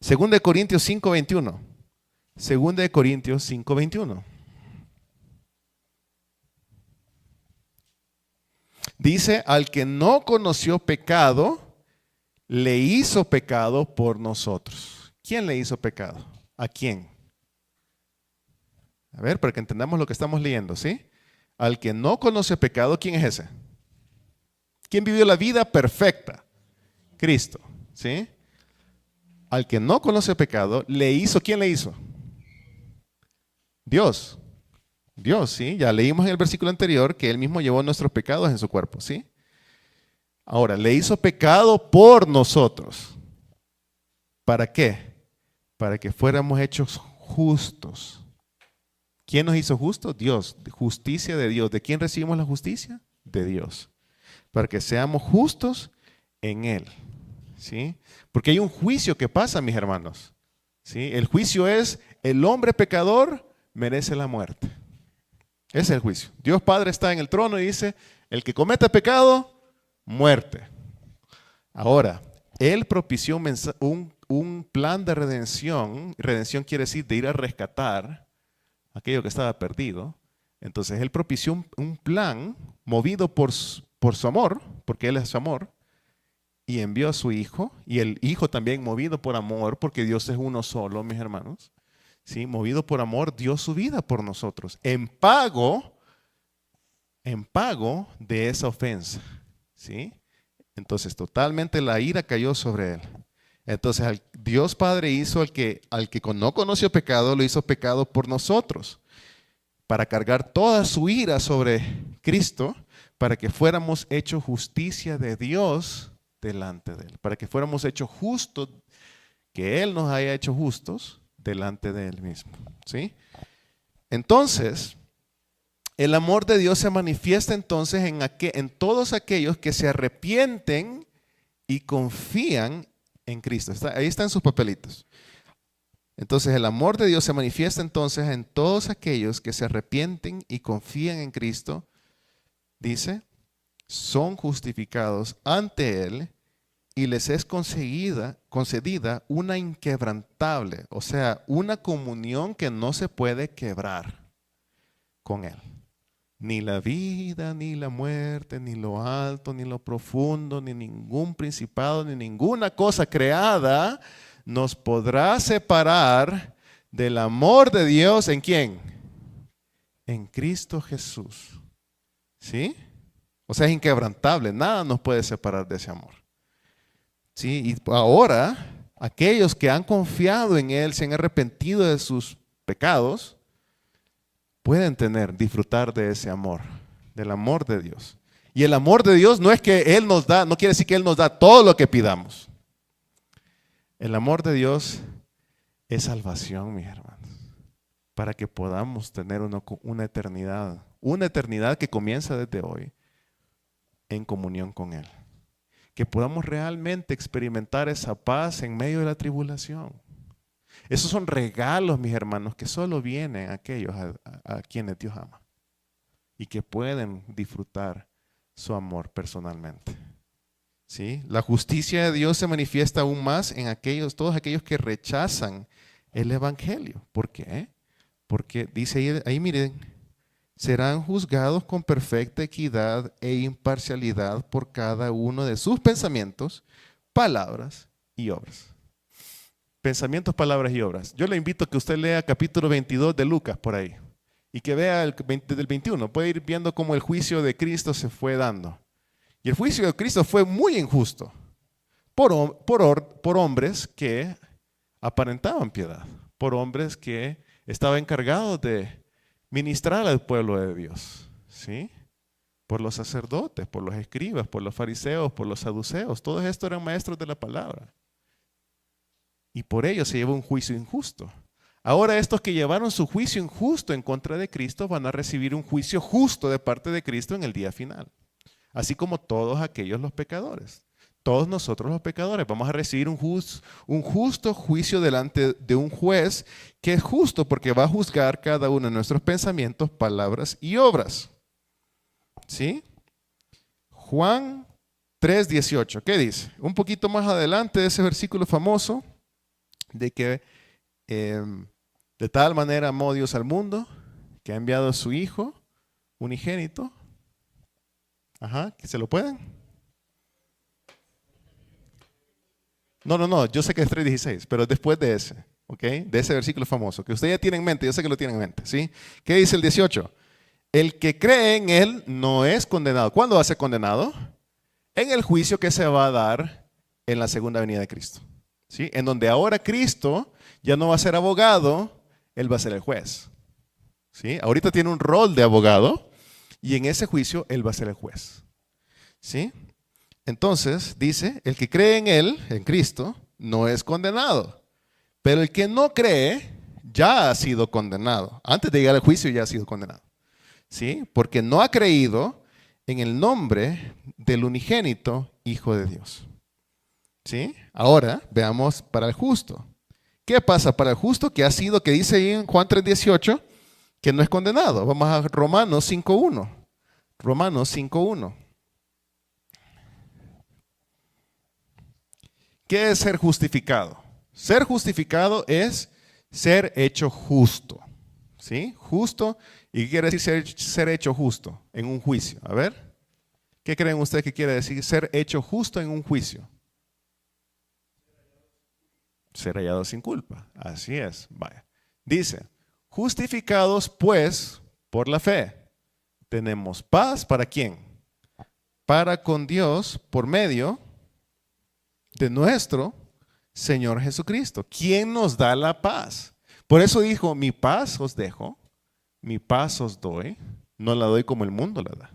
[SPEAKER 3] Segunda de Corintios 5:21. Segunda de Corintios 5:21. Dice, al que no conoció pecado, le hizo pecado por nosotros. ¿Quién le hizo pecado? ¿A quién? A ver, para que entendamos lo que estamos leyendo, ¿sí? Al que no conoce pecado, ¿quién es ese? ¿Quién vivió la vida perfecta? Cristo, ¿sí? Al que no conoce pecado, le hizo, ¿quién le hizo? Dios. Dios, ¿sí? Ya leímos en el versículo anterior que Él mismo llevó nuestros pecados en su cuerpo, ¿sí? Ahora, le hizo pecado por nosotros. ¿Para qué? Para que fuéramos hechos justos. ¿Quién nos hizo justos? Dios. Justicia de Dios. ¿De quién recibimos la justicia? De Dios. Para que seamos justos en Él. ¿Sí? Porque hay un juicio que pasa, mis hermanos. ¿Sí? El juicio es, el hombre pecador merece la muerte. Ese es el juicio. Dios Padre está en el trono y dice, el que cometa pecado, muerte. Ahora, Él propició un plan de redención. Redención quiere decir de ir a rescatar aquello que estaba perdido. Entonces Él propició un plan movido por su amor, porque Él es su amor, y envió a su Hijo, y el Hijo también movido por amor, porque Dios es uno solo, mis hermanos. ¿Sí? Movido por amor, dio su vida por nosotros, en pago de esa ofensa. ¿Sí? Entonces totalmente la ira cayó sobre Él. Entonces Dios Padre hizo al que no conoció pecado, lo hizo pecado por nosotros, para cargar toda su ira sobre Cristo, para que fuéramos hechos justicia de Dios delante de Él, para que fuéramos hechos justos que Él nos haya hecho justos delante de Él mismo. ¿Sí? Entonces, el amor de Dios se manifiesta entonces en todos aquellos que se arrepienten y confían en Cristo. Ahí están sus papelitos. Entonces el amor de Dios se manifiesta entonces en todos aquellos que se arrepienten y confían en Cristo. Dice, son justificados ante Él y les es concedida una inquebrantable, o sea, una comunión que no se puede quebrar con Él. Ni la vida, ni la muerte, ni lo alto, ni lo profundo, ni ningún principado, ni ninguna cosa creada nos podrá separar del amor de Dios. ¿En quién? En Cristo Jesús. ¿Sí? O sea, es inquebrantable. Nada nos puede separar de ese amor. ¿Sí? Y ahora, aquellos que han confiado en Él, se han arrepentido de sus pecados, pueden disfrutar de ese amor, del amor de Dios. Y el amor de Dios no es que Él nos da, no quiere decir que Él nos da todo lo que pidamos. El amor de Dios es salvación, mis hermanos, para que podamos tener una eternidad que comienza desde hoy en comunión con Él. Que podamos realmente experimentar esa paz en medio de la tribulación. Esos son regalos, mis hermanos, que solo vienen a aquellos a quienes Dios ama y que pueden disfrutar su amor personalmente. ¿Sí? La justicia de Dios se manifiesta aún más en todos aquellos que rechazan el Evangelio. ¿Por qué? Porque dice ahí miren, serán juzgados con perfecta equidad e imparcialidad por cada uno de sus pensamientos, palabras y obras. Pensamientos, palabras y obras. Yo le invito a que usted lea capítulo 22 de Lucas por ahí y que vea desde el 21. Puede ir viendo cómo el juicio de Cristo se fue dando. Y el juicio de Cristo fue muy injusto por hombres que aparentaban piedad, por hombres que estaban encargados de ministrar al pueblo de Dios, ¿sí? Por los sacerdotes, por los escribas, por los fariseos, por los saduceos. Todos estos eran maestros de la palabra. Y por ello se llevó un juicio injusto. Ahora estos que llevaron su juicio injusto en contra de Cristo van a recibir un juicio justo de parte de Cristo en el día final. Así como todos aquellos los pecadores. Todos nosotros los pecadores vamos a recibir un justo juicio delante de un juez que es justo porque va a juzgar cada uno de nuestros pensamientos, palabras y obras. ¿Sí? Juan 3:18. ¿Qué dice? Un poquito más adelante de ese versículo famoso de que de tal manera amó Dios al mundo que ha enviado a su Hijo unigénito. Ajá, ¿que se lo pueden? No, yo sé que es 3:16, pero después de ese, ¿ok? De ese versículo famoso, que usted ya tiene en mente, yo sé que lo tiene en mente, ¿sí? ¿Qué dice el 18? El que cree en Él no es condenado. ¿Cuándo va a ser condenado? En el juicio que se va a dar en la segunda venida de Cristo, ¿sí? En donde ahora Cristo ya no va a ser abogado, Él va a ser el juez, ¿sí? Ahorita tiene un rol de abogado y en ese juicio Él va a ser el juez, ¿sí? Entonces, dice, el que cree en Él, en Cristo, no es condenado. Pero el que no cree, ya ha sido condenado. Antes de llegar al juicio ya ha sido condenado. ¿Sí? Porque no ha creído en el nombre del unigénito Hijo de Dios. ¿Sí? Ahora, veamos para el justo. ¿Qué pasa para el justo? Que dice ahí en Juan 3:18, que no es condenado. Vamos a Romanos 5:1. Romanos 5:1. ¿Qué es ser justificado? Ser justificado es ser hecho justo. ¿Sí? Justo. ¿Y qué quiere decir ser hecho justo en un juicio? A ver. ¿Qué creen ustedes que quiere decir ser hecho justo en un juicio? Ser hallado sin culpa. Así es. Vaya. Dice, justificados pues por la fe. Tenemos paz. ¿Para quién? Para con Dios por medio de nuestro Señor Jesucristo. ¿Quién nos da la paz? Por eso dijo, mi paz os dejo, mi paz os doy, no la doy como el mundo la da.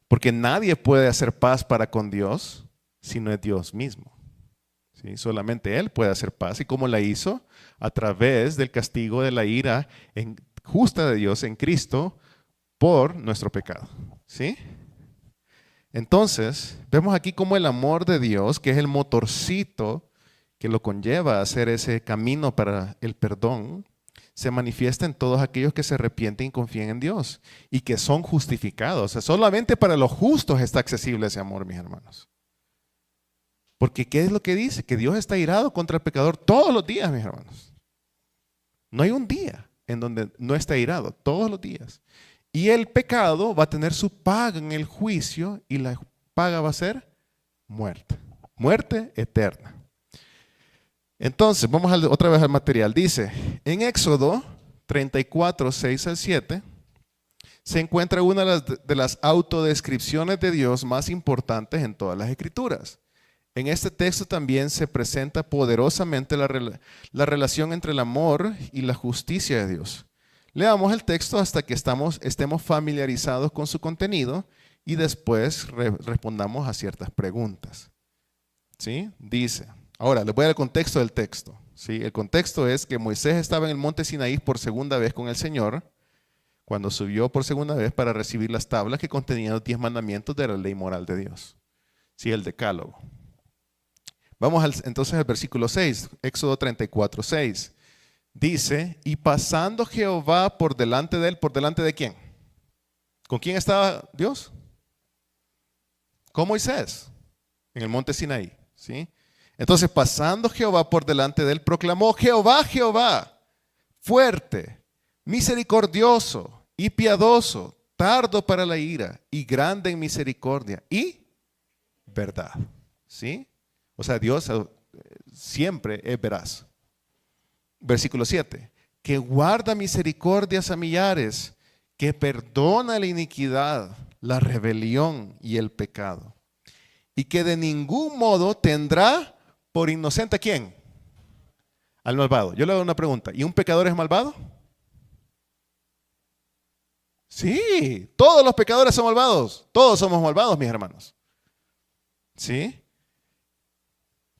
[SPEAKER 3] Porque nadie puede hacer paz para con Dios si no es Dios mismo. ¿sí? Solamente Él puede hacer paz. ¿Y cómo la hizo? A través del castigo de la ira justa de Dios en Cristo por nuestro pecado. ¿Sí? Entonces, vemos aquí cómo el amor de Dios, que es el motorcito que lo conlleva a hacer ese camino para el perdón, se manifiesta en todos aquellos que se arrepienten y confían en Dios y que son justificados. O sea, solamente para los justos está accesible ese amor, mis hermanos. Porque ¿qué es lo que dice? Que Dios está irado contra el pecador todos los días, mis hermanos. No hay un día en donde no está irado, todos los días. Y el pecado va a tener su paga en el juicio y la paga va a ser muerte. Muerte eterna. Entonces, vamos otra vez al material. Dice, en Éxodo 34, 6 al 7, se encuentra una de las autodescripciones de Dios más importantes en todas las Escrituras. En este texto también se presenta poderosamente la relación entre el amor y la justicia de Dios. Leamos el texto hasta que estemos familiarizados con su contenido y después respondamos a ciertas preguntas. ¿Sí? Dice, ahora les voy a dar el contexto del texto. ¿Sí? El contexto es que Moisés estaba en el monte Sinaí por segunda vez con el Señor, cuando subió por segunda vez para recibir las tablas que contenían los 10 mandamientos de la ley moral de Dios. ¿Sí? El decálogo. Vamos entonces al versículo 6, Éxodo 34, 6. Dice, y pasando Jehová por delante de él, ¿por delante de quién? ¿Con quién estaba Dios? Con Moisés, en el monte Sinaí. ¿Sí? Entonces, pasando Jehová por delante de él, proclamó, Jehová, Jehová, fuerte, misericordioso y piadoso, tardo para la ira y grande en misericordia y verdad. ¿Sí? O sea, Dios siempre es veraz. Versículo 7. Que guarda misericordias a millares, que perdona la iniquidad, la rebelión y el pecado. Y que de ningún modo tendrá por inocente ¿a quién? Al malvado. Yo le hago una pregunta. ¿Y un pecador es malvado? Sí, todos los pecadores son malvados. Todos somos malvados, mis hermanos. ¿Sí?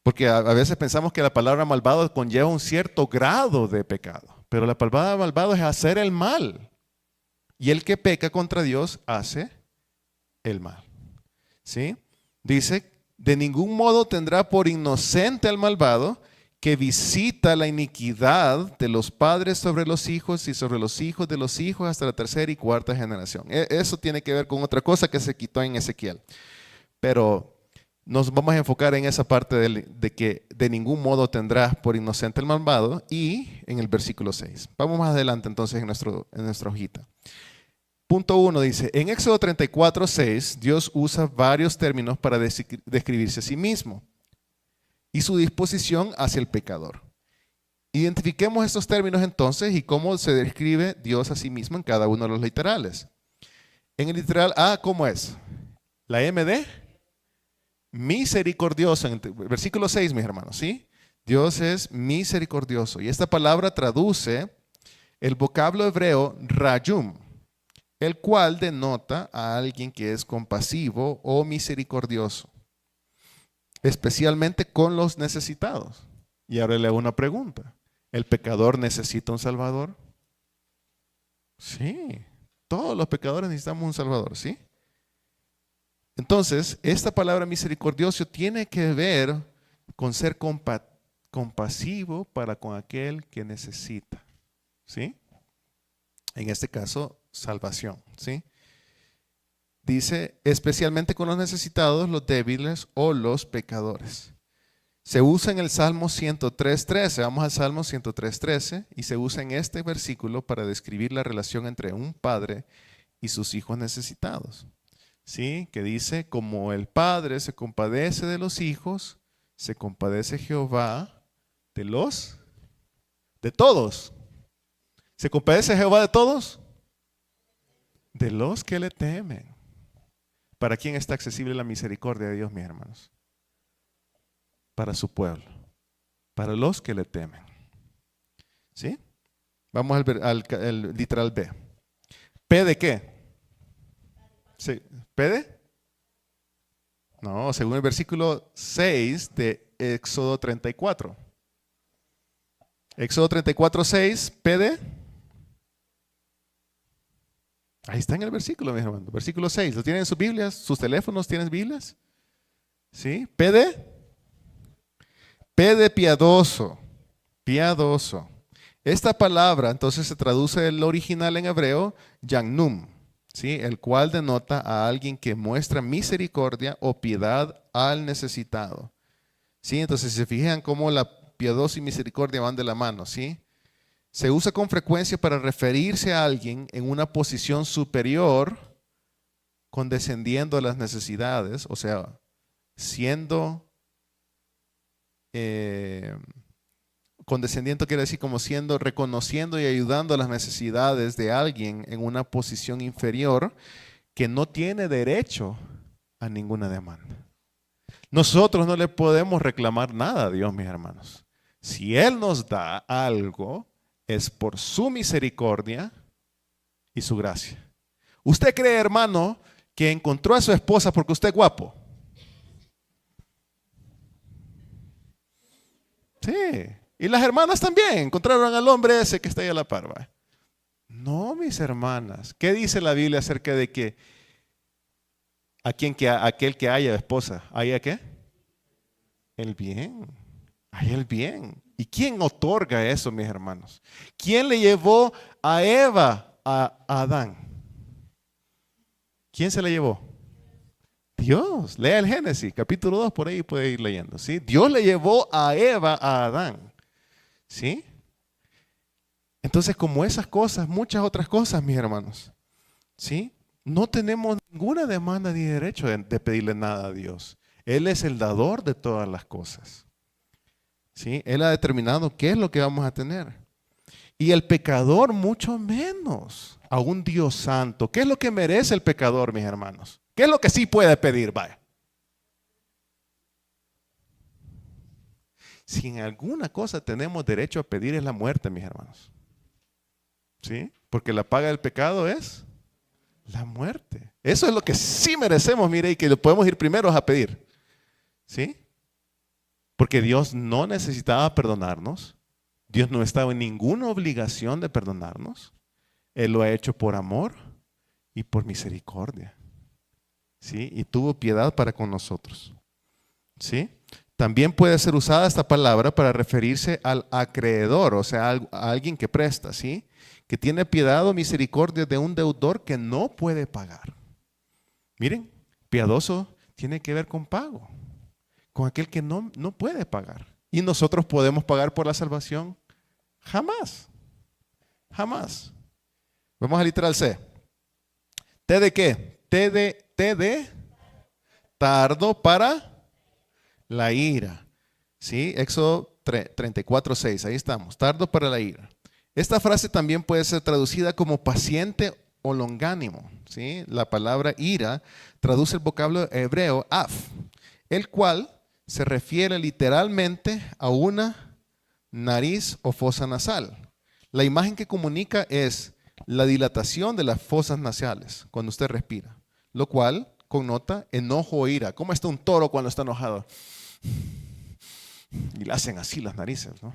[SPEAKER 3] Porque a veces pensamos que la palabra malvado conlleva un cierto grado de pecado. Pero la palabra malvado es hacer el mal. Y el que peca contra Dios hace el mal. ¿Sí? Dice, de ningún modo tendrá por inocente al malvado que visita la iniquidad de los padres sobre los hijos y sobre los hijos de los hijos hasta la tercera y cuarta generación. Eso tiene que ver con otra cosa que se quitó en Ezequiel. Pero nos vamos a enfocar en esa parte de que de ningún modo tendrá por inocente el malvado y en el versículo 6. Vamos más adelante entonces en nuestra hojita. Punto 1 dice, en Éxodo 34, 6, Dios usa varios términos para describirse a sí mismo y su disposición hacia el pecador. Identifiquemos estos términos entonces y cómo se describe Dios a sí mismo en cada uno de los literales. En el literal A, ¿cómo es? La M de misericordioso. En el versículo 6, mis hermanos, ¿sí? Dios es misericordioso. Y esta palabra traduce el vocablo hebreo rayum, el cual denota a alguien que es compasivo o misericordioso, especialmente con los necesitados. Y ahora le hago una pregunta. ¿El pecador necesita un salvador? Sí, todos los pecadores necesitamos un salvador, ¿sí? Entonces, esta palabra misericordioso tiene que ver con ser compasivo para con aquel que necesita, ¿sí? En este caso, salvación, ¿sí? Dice, especialmente con los necesitados, los débiles o los pecadores. Se usa en el Salmo 103.13, vamos al Salmo 103.13, y se usa en este versículo para describir la relación entre un padre y sus hijos necesitados. ¿Sí? Que dice, como el padre se compadece de los hijos, se compadece Jehová de todos. ¿Se compadece Jehová de todos? De los que le temen. ¿Para quién está accesible la misericordia de Dios, mis hermanos? Para su pueblo, para los que le temen. ¿Sí? Vamos al literal B. ¿P de qué? Sí. ¿P de? No, según el versículo 6 de Éxodo 34. Éxodo 34:6, PD. Ahí está en el versículo, mis hermanos. Versículo 6. ¿Lo tienen en sus Biblias? ¿Sus teléfonos tienen Biblias? ¿Sí? PD. PD piadoso. Piadoso. Esta palabra entonces se traduce del original en hebreo, Yannum, ¿sí? El cual denota a alguien que muestra misericordia o piedad al necesitado. ¿Sí? Entonces, si se fijan cómo la piadoso y misericordia van de la mano, ¿sí? Se usa con frecuencia para referirse a alguien en una posición superior, condescendiendo a las necesidades, o sea, siendo condescendiendo quiere decir como siendo, reconociendo y ayudando a las necesidades de alguien en una posición inferior que no tiene derecho a ninguna demanda. Nosotros no le podemos reclamar nada a Dios, mis hermanos. Si Él nos da algo, es por su misericordia y su gracia. ¿Usted cree, hermano, que encontró a su esposa porque usted es guapo? Sí. Y las hermanas también encontraron al hombre ese que está ahí a la par, ¿va? No, mis hermanas. ¿Qué dice la Biblia acerca de que aquel que haya esposa, haya qué? El bien. Hay el bien. ¿Y quién otorga eso, mis hermanos? ¿Quién le llevó a Eva a Adán? ¿Quién se la llevó? Dios. Lea el Génesis, capítulo 2, por ahí puede ir leyendo, ¿sí? Dios le llevó a Eva a Adán, ¿sí? Entonces, como esas cosas, muchas otras cosas, mis hermanos, ¿sí? No tenemos ninguna demanda ni derecho de pedirle nada a Dios. Él es el dador de todas las cosas, ¿sí? Él ha determinado qué es lo que vamos a tener. Y el pecador mucho menos. A un Dios santo. ¿Qué es lo que merece el pecador, mis hermanos? ¿Qué es lo que sí puede pedir? Vaya. Si en alguna cosa tenemos derecho a pedir es la muerte, mis hermanos. ¿Sí? Porque la paga del pecado es la muerte. Eso es lo que sí merecemos, mire, y que lo podemos ir primeros a pedir. ¿Sí? Porque Dios no necesitaba perdonarnos. Dios no estaba en ninguna obligación de perdonarnos. Él lo ha hecho por amor y por misericordia. ¿Sí? Y tuvo piedad para con nosotros. ¿Sí? También puede ser usada esta palabra para referirse al acreedor, o sea, a alguien que presta, ¿sí? Que tiene piedad o misericordia de un deudor que no puede pagar. Miren, piadoso tiene que ver con pago, con aquel que no puede pagar. ¿Y nosotros podemos pagar por la salvación? Jamás. Jamás. Vamos al literal C. ¿T de qué? T de tardo para la ira. ¿Sí? Éxodo 34:6. Ahí estamos. Tardo para la ira. Esta frase también puede ser traducida como paciente o longánimo. ¿Sí? La palabra ira traduce el vocablo hebreo af, el cual se refiere literalmente a una nariz o fosa nasal. La imagen que comunica es la dilatación de las fosas nasales cuando usted respira, lo cual connota enojo o ira. ¿Cómo está un toro cuando está enojado? Y le hacen así las narices, ¿no?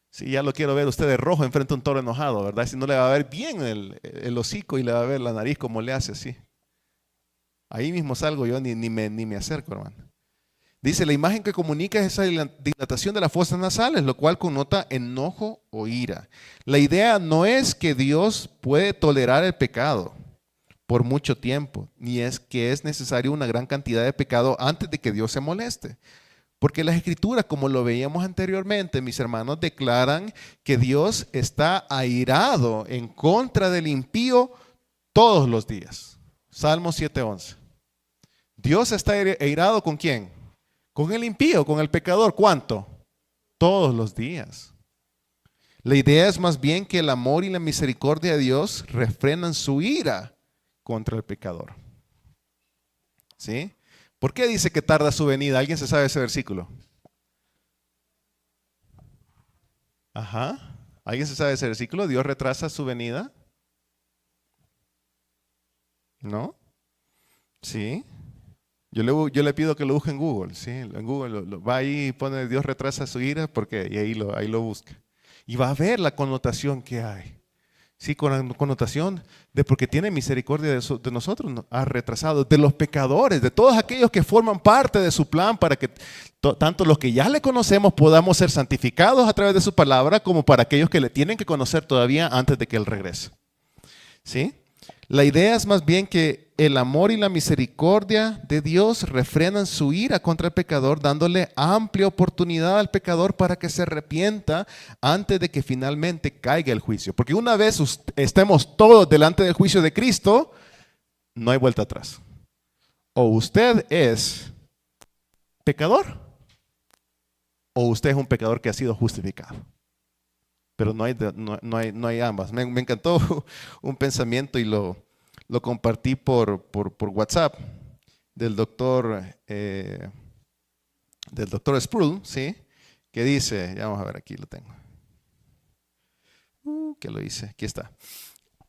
[SPEAKER 3] Sí, ya lo quiero ver usted de rojo enfrente a un toro enojado, ¿verdad? Si no le va a ver bien el hocico y le va a ver la nariz como le hace así. Ahí mismo salgo yo, ni me acerco, hermano. Dice, la imagen que comunica es esa dilatación de las fosas nasales, lo cual connota enojo o ira. La idea no es que Dios puede tolerar el pecado por mucho tiempo, ni es que es necesario una gran cantidad de pecado antes de que Dios se moleste. Porque las Escrituras, como lo veíamos anteriormente, mis hermanos, declaran que Dios está airado en contra del impío todos los días. Salmo 7:11. Dios está airado ¿con quién? Con el impío, con el pecador. ¿Cuánto? Todos los días. La idea es más bien que el amor y la misericordia de Dios refrenan su ira contra el pecador. ¿Sí? ¿Por qué dice que tarda su venida? ¿Alguien se sabe ese versículo? Ajá. ¿Alguien se sabe ese versículo? ¿Dios retrasa su venida? ¿No? Sí. Yo le pido que lo busque en Google, ¿sí? En Google va ahí y pone Dios retrasa su ira, porque y ahí lo busca. Y va a ver la connotación que hay. Sí, con la connotación de porque tiene misericordia de nosotros, ha retrasado, de los pecadores, de todos aquellos que forman parte de su plan para que tanto los que ya le conocemos podamos ser santificados a través de su palabra, como para aquellos que le tienen que conocer todavía antes de que Él regrese. ¿Sí? La idea es más bien que el amor y la misericordia de Dios refrenan su ira contra el pecador, dándole amplia oportunidad al pecador para que se arrepienta antes de que finalmente caiga el juicio. Porque una vez estemos todos delante del juicio de Cristo, no hay vuelta atrás. O usted es pecador, o usted es un pecador que ha sido justificado. Pero no hay ambas. Me encantó un pensamiento y lo compartí por WhatsApp del doctor Sproul, ¿sí? Que dice, ya vamos a ver, aquí lo tengo. ¿Qué lo hice? Aquí está.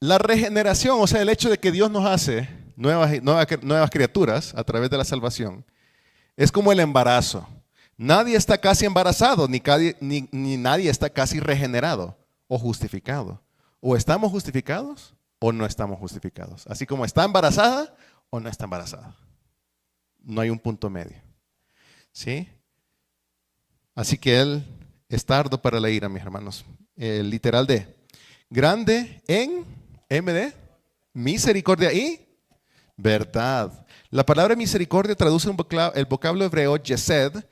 [SPEAKER 3] La regeneración, o sea, el hecho de que Dios nos hace nuevas criaturas a través de la salvación, es como el embarazo. Nadie está casi embarazado, ni nadie está casi regenerado o justificado. O estamos justificados o no estamos justificados. Así como está embarazada o no está embarazada. No hay un punto medio. ¿Sí? Así que Él es tardo para la ira, mis hermanos. El literal de grande en MD, misericordia y verdad. La palabra misericordia traduce el vocablo hebreo Yesed,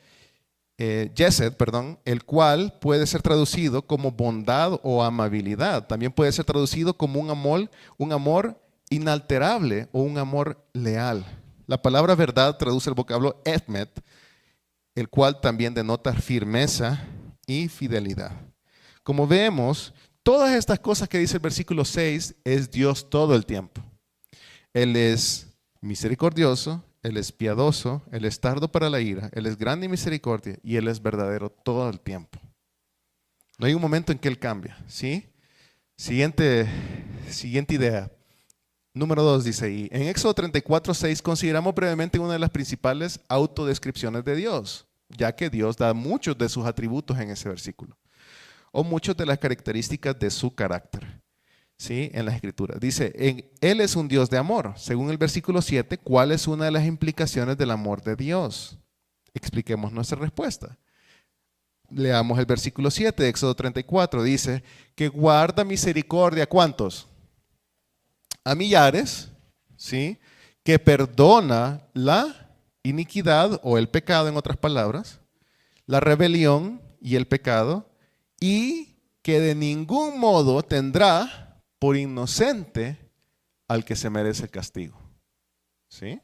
[SPEAKER 3] el cual puede ser traducido como bondad o amabilidad. También puede ser traducido como un amor inalterable o un amor leal. La palabra verdad traduce el vocablo etmet, el cual también denota firmeza y fidelidad. Como vemos, todas estas cosas que dice el versículo 6 es Dios todo el tiempo. Él es misericordioso, Él es piadoso, Él es tardo para la ira, Él es grande en misericordia y Él es verdadero todo el tiempo. No hay un momento en que Él cambia, ¿sí? Siguiente idea. Número 2 dice ahí, en Éxodo 34:6 consideramos brevemente una de las principales autodescripciones de Dios, ya que Dios da muchos de sus atributos en ese versículo, o muchas de las características de su carácter. ¿Sí? En las escrituras. Dice, Él es un Dios de amor. Según el versículo 7, ¿cuál es una de las implicaciones del amor de Dios? Expliquemos nuestra respuesta. Leamos el versículo 7 de Éxodo 34. Dice que guarda misericordia ¿a cuántos? A millares, ¿sí? Que perdona la iniquidad o el pecado, en otras palabras, la rebelión y el pecado, y que de ningún modo tendrá por inocente al que se merece el castigo. ¿Sí?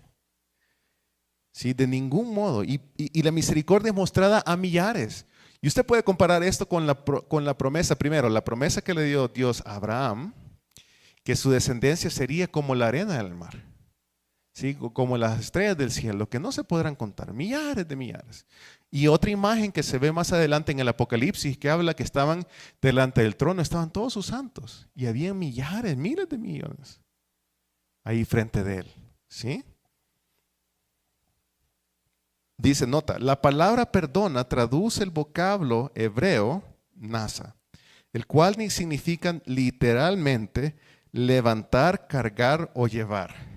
[SPEAKER 3] Sí, de ningún modo. Y la misericordia es mostrada a millares. Y usted puede comparar esto con la promesa, primero, la promesa que le dio Dios a Abraham, que su descendencia sería como la arena del mar. ¿Sí? Como las estrellas del cielo, que no se podrán contar, millares de millares. Y otra imagen que se ve más adelante en el Apocalipsis, que habla que estaban delante del trono, estaban todos sus santos, y había millares, miles de millones, ahí frente de Él. ¿Sí? Dice, nota, la palabra perdona traduce el vocablo hebreo, nasa, el cual significa literalmente levantar, cargar o llevar.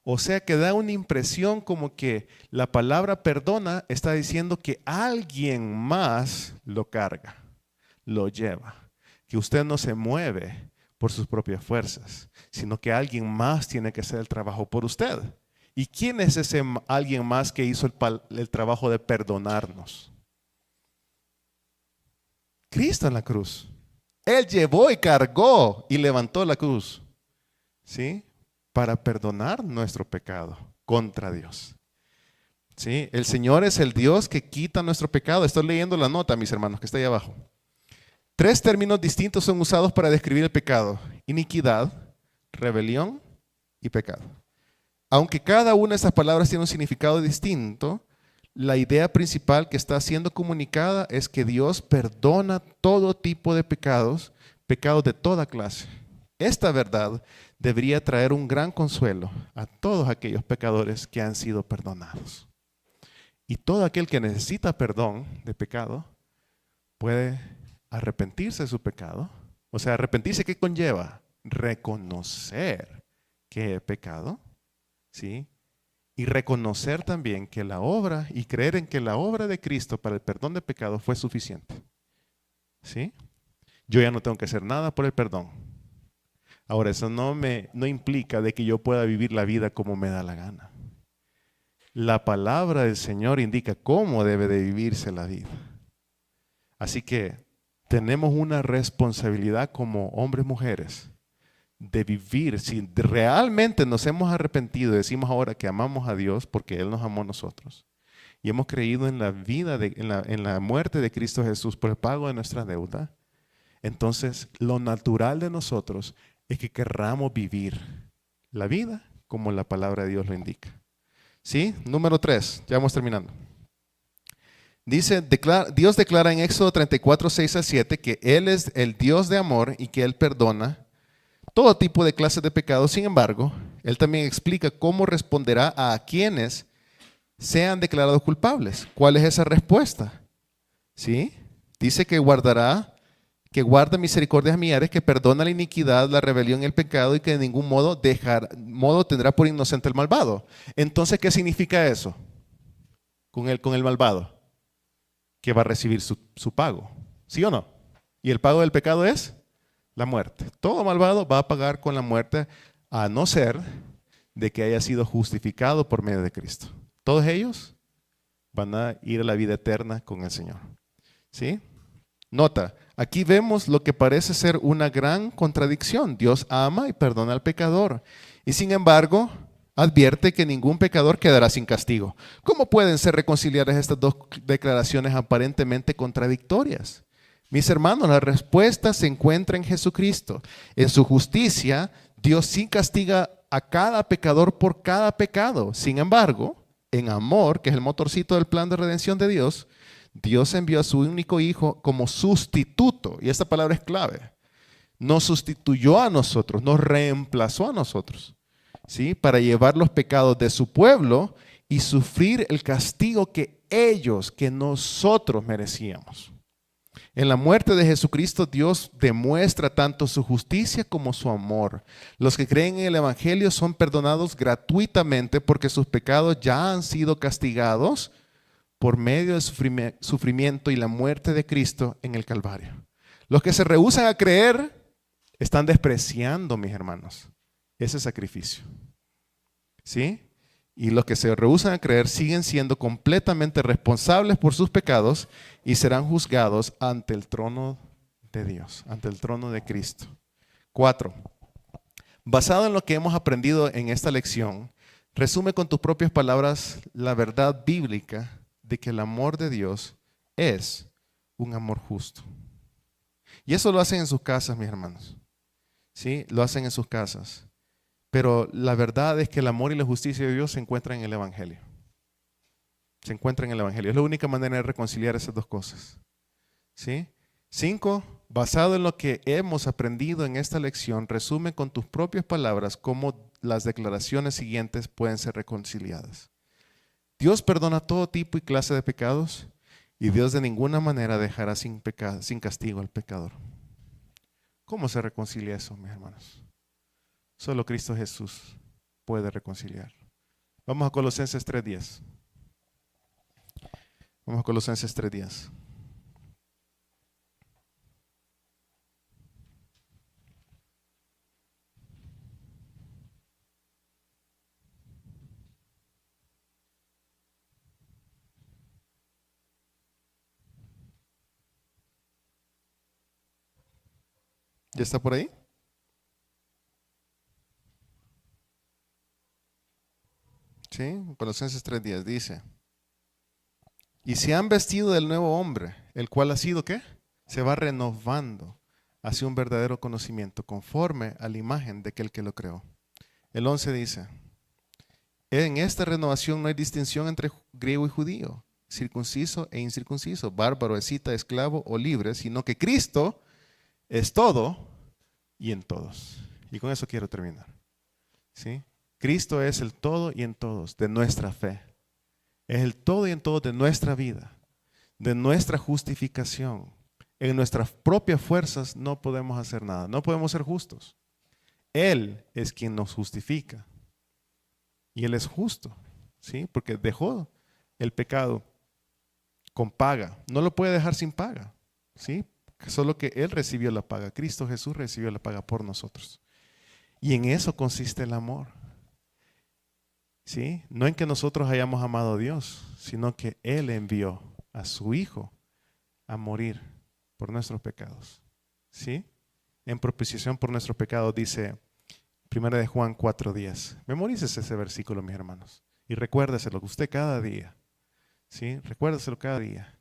[SPEAKER 3] O sea que da una impresión como que la palabra perdona está diciendo que alguien más lo carga, lo lleva. Que usted no se mueve por sus propias fuerzas, sino que alguien más tiene que hacer el trabajo por usted. ¿Y quién es ese alguien más que hizo el trabajo de perdonarnos? Cristo en la cruz. Él llevó y cargó y levantó la cruz. ¿Sí? Para perdonar nuestro pecado contra Dios. ¿Sí? El Señor es el Dios que quita nuestro pecado. Estoy leyendo la nota, mis hermanos, que está ahí abajo. 3 términos distintos son usados para describir el pecado: iniquidad, rebelión y pecado. Aunque cada una de estas palabras tiene un significado distinto, la idea principal que está siendo comunicada es que Dios perdona todo tipo de pecados, pecados de toda clase. Esta verdad debería traer un gran consuelo a todos aquellos pecadores que han sido perdonados. Y todo aquel que necesita perdón de pecado puede arrepentirse de su pecado. O sea, arrepentirse, ¿qué conlleva? Reconocer que he pecado, ¿sí? Y reconocer también que la obra y creer en que la obra de Cristo para el perdón de pecado fue suficiente, ¿sí? Yo ya no tengo que hacer nada por el perdón. Ahora, eso no implica de que yo pueda vivir la vida como me da la gana. La palabra del Señor indica cómo debe de vivirse la vida. Así que tenemos una responsabilidad como hombres y mujeres de vivir. Si realmente nos hemos arrepentido, decimos ahora que amamos a Dios porque Él nos amó a nosotros y hemos creído en la vida, en la muerte de Cristo Jesús por el pago de nuestra deuda, entonces lo natural de nosotros es que querramos vivir la vida como la palabra de Dios lo indica. ¿Sí? Número 3, ya vamos terminando. Dice, Dios declara en Éxodo 34, 6 a 7 que Él es el Dios de amor y que Él perdona todo tipo de clases de pecados. Sin embargo, Él también explica cómo responderá a quienes sean declarados culpables. ¿Cuál es esa respuesta? ¿Sí? Dice que guarda misericordias millares, que perdona la iniquidad, la rebelión y el pecado, y que de ningún modo tendrá por inocente el malvado. Entonces, ¿qué significa eso con el malvado? Que va a recibir su pago, ¿sí o no? Y el pago del pecado es la muerte. Todo malvado va a pagar con la muerte, a no ser de que haya sido justificado por medio de Cristo. Todos ellos van a ir a la vida eterna con el Señor. ¿Sí? Nota, aquí vemos lo que parece ser una gran contradicción. Dios ama y perdona al pecador, y sin embargo advierte que ningún pecador quedará sin castigo. ¿Cómo pueden ser reconciliadas estas dos declaraciones aparentemente contradictorias? Mis hermanos, la respuesta se encuentra en Jesucristo. En su justicia, Dios sí castiga a cada pecador por cada pecado. Sin embargo, en amor, que es el motorcito del plan de redención de Dios, Dios envió a su único Hijo como sustituto. Y esta palabra es clave. Nos sustituyó a nosotros, nos reemplazó a nosotros, ¿sí? Para llevar los pecados de su pueblo y sufrir el castigo que nosotros merecíamos. En la muerte de Jesucristo, Dios demuestra tanto su justicia como su amor. Los que creen en el Evangelio son perdonados gratuitamente porque sus pecados ya han sido castigados por medio del sufrimiento y la muerte de Cristo en el Calvario. Los que se rehúsan a creer están despreciando, mis hermanos, ese sacrificio. ¿Sí? Y los que se rehúsan a creer siguen siendo completamente responsables por sus pecados y serán juzgados ante el trono de Dios, ante el trono de Cristo. 4. Basado en lo que hemos aprendido en esta lección, resume con tus propias palabras la verdad bíblica de que el amor de Dios es un amor justo. Y eso lo hacen en sus casas, mis hermanos. ¿Sí? Lo hacen en sus casas. Pero la verdad es que el amor y la justicia de Dios se encuentran en el Evangelio. Se encuentran en el Evangelio. Es la única manera de reconciliar esas dos cosas. ¿Sí? 5. Basado en lo que hemos aprendido en esta lección, resume con tus propias palabras cómo las declaraciones siguientes pueden ser reconciliadas. Dios perdona todo tipo y clase de pecados, y Dios de ninguna manera dejará sin castigo al pecador. ¿Cómo se reconcilia eso, mis hermanos? Solo Cristo Jesús puede reconciliar. Vamos a Colosenses 3:10. Vamos a Colosenses 3:10. ¿Ya está por ahí? Sí, Colosenses 3:10 dice: y se han vestido del nuevo hombre, el cual ha sido, ¿qué? Se va renovando hacia un verdadero conocimiento, conforme a la imagen de aquel que lo creó. El 11 dice: en esta renovación no hay distinción entre griego y judío, circunciso e incircunciso, bárbaro, escita, esclavo o libre, sino que Cristo es todo y en todos. Y con eso quiero terminar. ¿Sí? Cristo es el todo y en todos de nuestra fe. Es el todo y en todos de nuestra vida, de nuestra justificación. En nuestras propias fuerzas no podemos hacer nada, no podemos ser justos. Él es quien nos justifica. Y Él es justo, ¿sí? Porque dejó el pecado con paga. No lo puede dejar sin paga, ¿sí? Solo que Él recibió la paga. Cristo Jesús recibió la paga por nosotros. Y en eso consiste el amor. ¿Sí? No en que nosotros hayamos amado a Dios, sino que Él envió a su Hijo a morir por nuestros pecados. ¿Sí? En propiciación por nuestros pecados, dice 1 de Juan 4:10. Memorícese ese versículo, mis hermanos. Y recuérdeselo usted cada día. ¿Sí? Recuérdeselo cada día.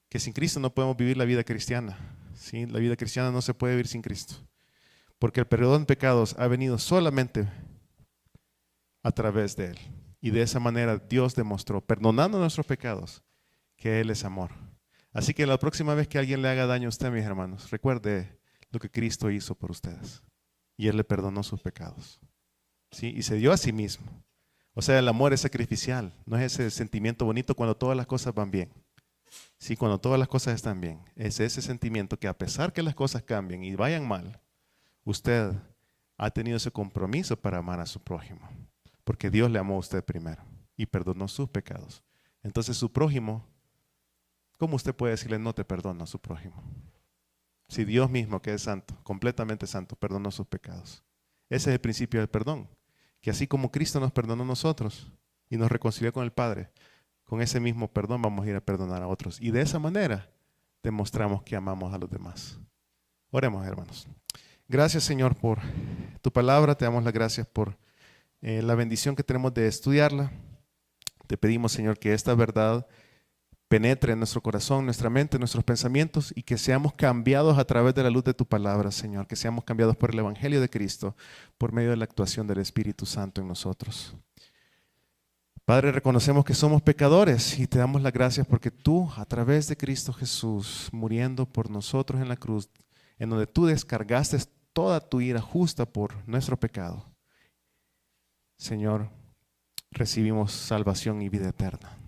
[SPEAKER 3] Que sin Cristo no podemos vivir la vida cristiana. ¿Sí? La vida cristiana no se puede vivir sin Cristo. Porque el perdón de pecados ha venido solamente a través de Él. Y de esa manera Dios demostró, perdonando nuestros pecados, que Él es amor. Así que la próxima vez que alguien le haga daño a usted, mis hermanos, recuerde lo que Cristo hizo por ustedes. Y Él le perdonó sus pecados. ¿Sí? Y se dio a sí mismo. O sea, el amor es sacrificial. No es ese sentimiento bonito cuando todas las cosas van bien. Sí, cuando todas las cosas están bien. Es ese sentimiento que a pesar que las cosas cambien y vayan mal, usted ha tenido ese compromiso para amar a su prójimo. Porque Dios le amó a usted primero y perdonó sus pecados. Entonces su prójimo, ¿cómo usted puede decirle no te perdono a su prójimo? Si Dios mismo, que es santo, completamente santo, perdonó sus pecados. Ese es el principio del perdón. Que así como Cristo nos perdonó a nosotros y nos reconcilió con el Padre, con ese mismo perdón vamos a ir a perdonar a otros. Y de esa manera demostramos que amamos a los demás. Oremos, hermanos. Gracias, Señor, por tu palabra. Te damos las gracias por la bendición que tenemos de estudiarla. Te pedimos, Señor, que esta verdad penetre en nuestro corazón, nuestra mente, nuestros pensamientos y que seamos cambiados a través de la luz de tu palabra, Señor. Que seamos cambiados por el Evangelio de Cristo, por medio de la actuación del Espíritu Santo en nosotros. Padre, reconocemos que somos pecadores y te damos las gracias porque tú, a través de Cristo Jesús, muriendo por nosotros en la cruz, en donde tú descargaste toda tu ira justa por nuestro pecado, Señor, recibimos salvación y vida eterna.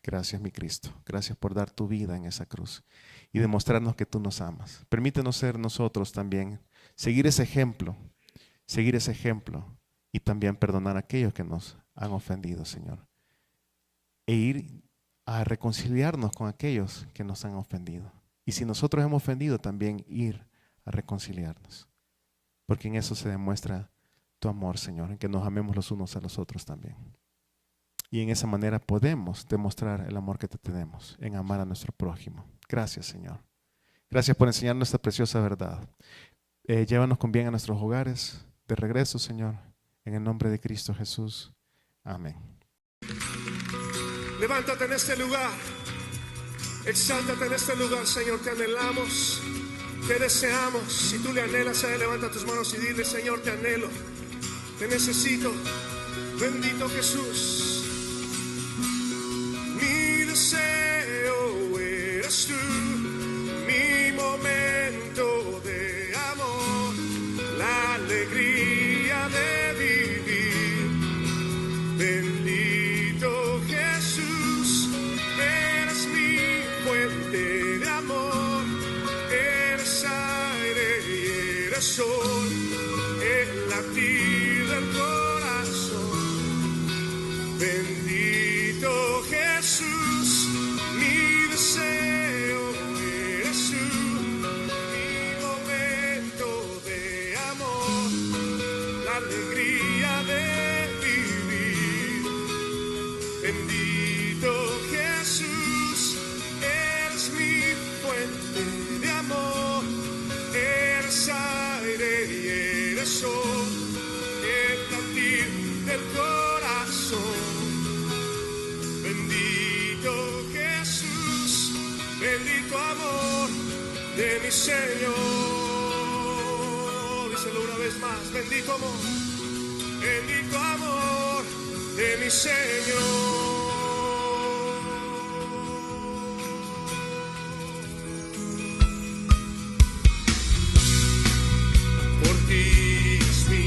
[SPEAKER 3] Gracias, mi Cristo. Gracias por dar tu vida en esa cruz y demostrarnos que tú nos amas. Permítenos ser nosotros también, seguir ese ejemplo y también perdonar a aquellos que nos han ofendido, Señor. E ir a reconciliarnos con aquellos que nos han ofendido. Y si nosotros hemos ofendido, también ir a reconciliarnos. Porque en eso se demuestra tu amor, Señor, en que nos amemos los unos a los otros también. Y en esa manera podemos demostrar el amor que te tenemos, en amar a nuestro prójimo. Gracias, Señor. Gracias por enseñarnos esta preciosa verdad. Llévanos con bien a nuestros hogares. De regreso, Señor, en el nombre de Cristo Jesús. Amén.
[SPEAKER 1] Levántate en este lugar. Exáltate en este lugar, Señor. Te anhelamos, te deseamos. Si tú le anhelas a Él, levanta tus manos y dile: Señor, te anhelo, te necesito. Bendito Jesús. Mi deseo eres tú, mi momento de amor, la alegría de vivir. Bendito Jesús, eres mi fuente de amor, eres aire y eres sol, el latir del corazón. Bendito Jesús, mi deseo eres tú, mi momento de amor, la alegría de vivir. Bendito Jesús, eres mi fuente de amor, eres aire y eres sol, el latir del corazón. Bendito Jesús, bendito amor de mi Señor. Díselo una vez más: bendito amor de mi Señor. Por ti es mi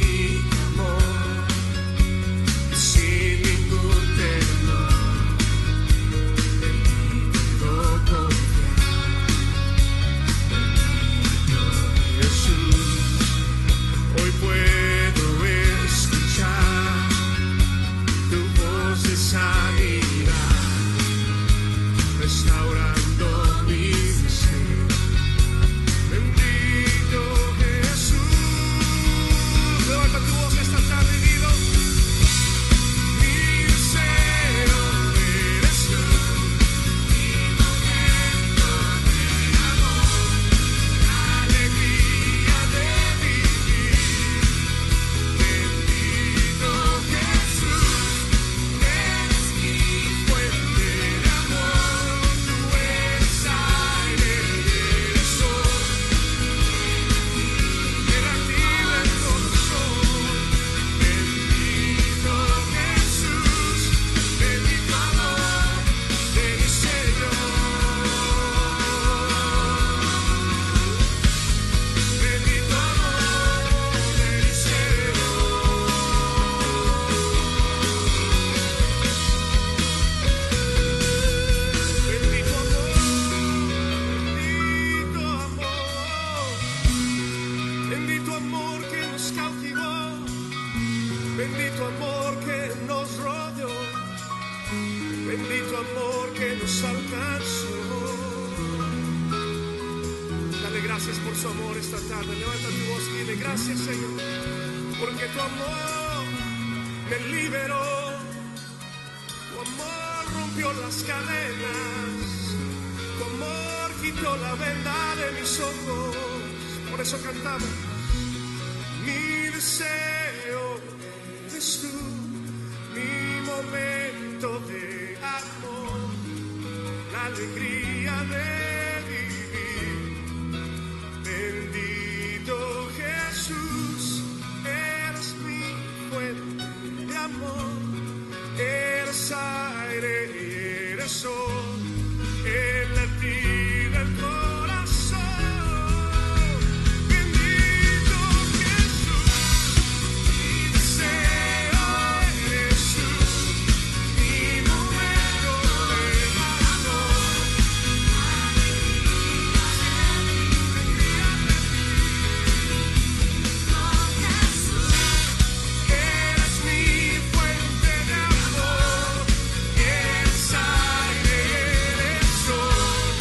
[SPEAKER 1] amor que nos cautivó, bendito amor que nos rodeó, bendito amor que nos alcanzó. Dale gracias por su amor esta tarde. Levanta tu voz y dile gracias, Señor, porque tu amor me liberó, tu amor rompió las cadenas, tu amor quitó la venda de mis ojos. Por eso cantamos: mi deseo eres tú, mi momento de amor, la alegría de vivir. Bendito Jesús, eres mi fuente de amor, eres aire y eres sol, el latir del corazón. Bendito Jesús, mi deseo eres tú, mi momento de amor, eres mi fuente de amor, eres aire, eres sol,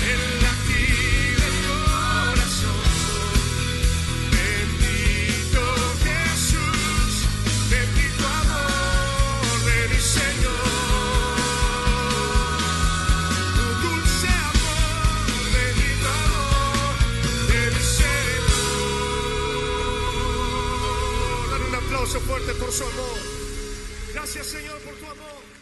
[SPEAKER 1] el latir del corazón. Bendito Jesús, bendito amor de mi Señor, tu dulce amor, bendito amor de mi Señor. Dale un aplauso fuerte por su amor. Gracias, Señor, por tu amor.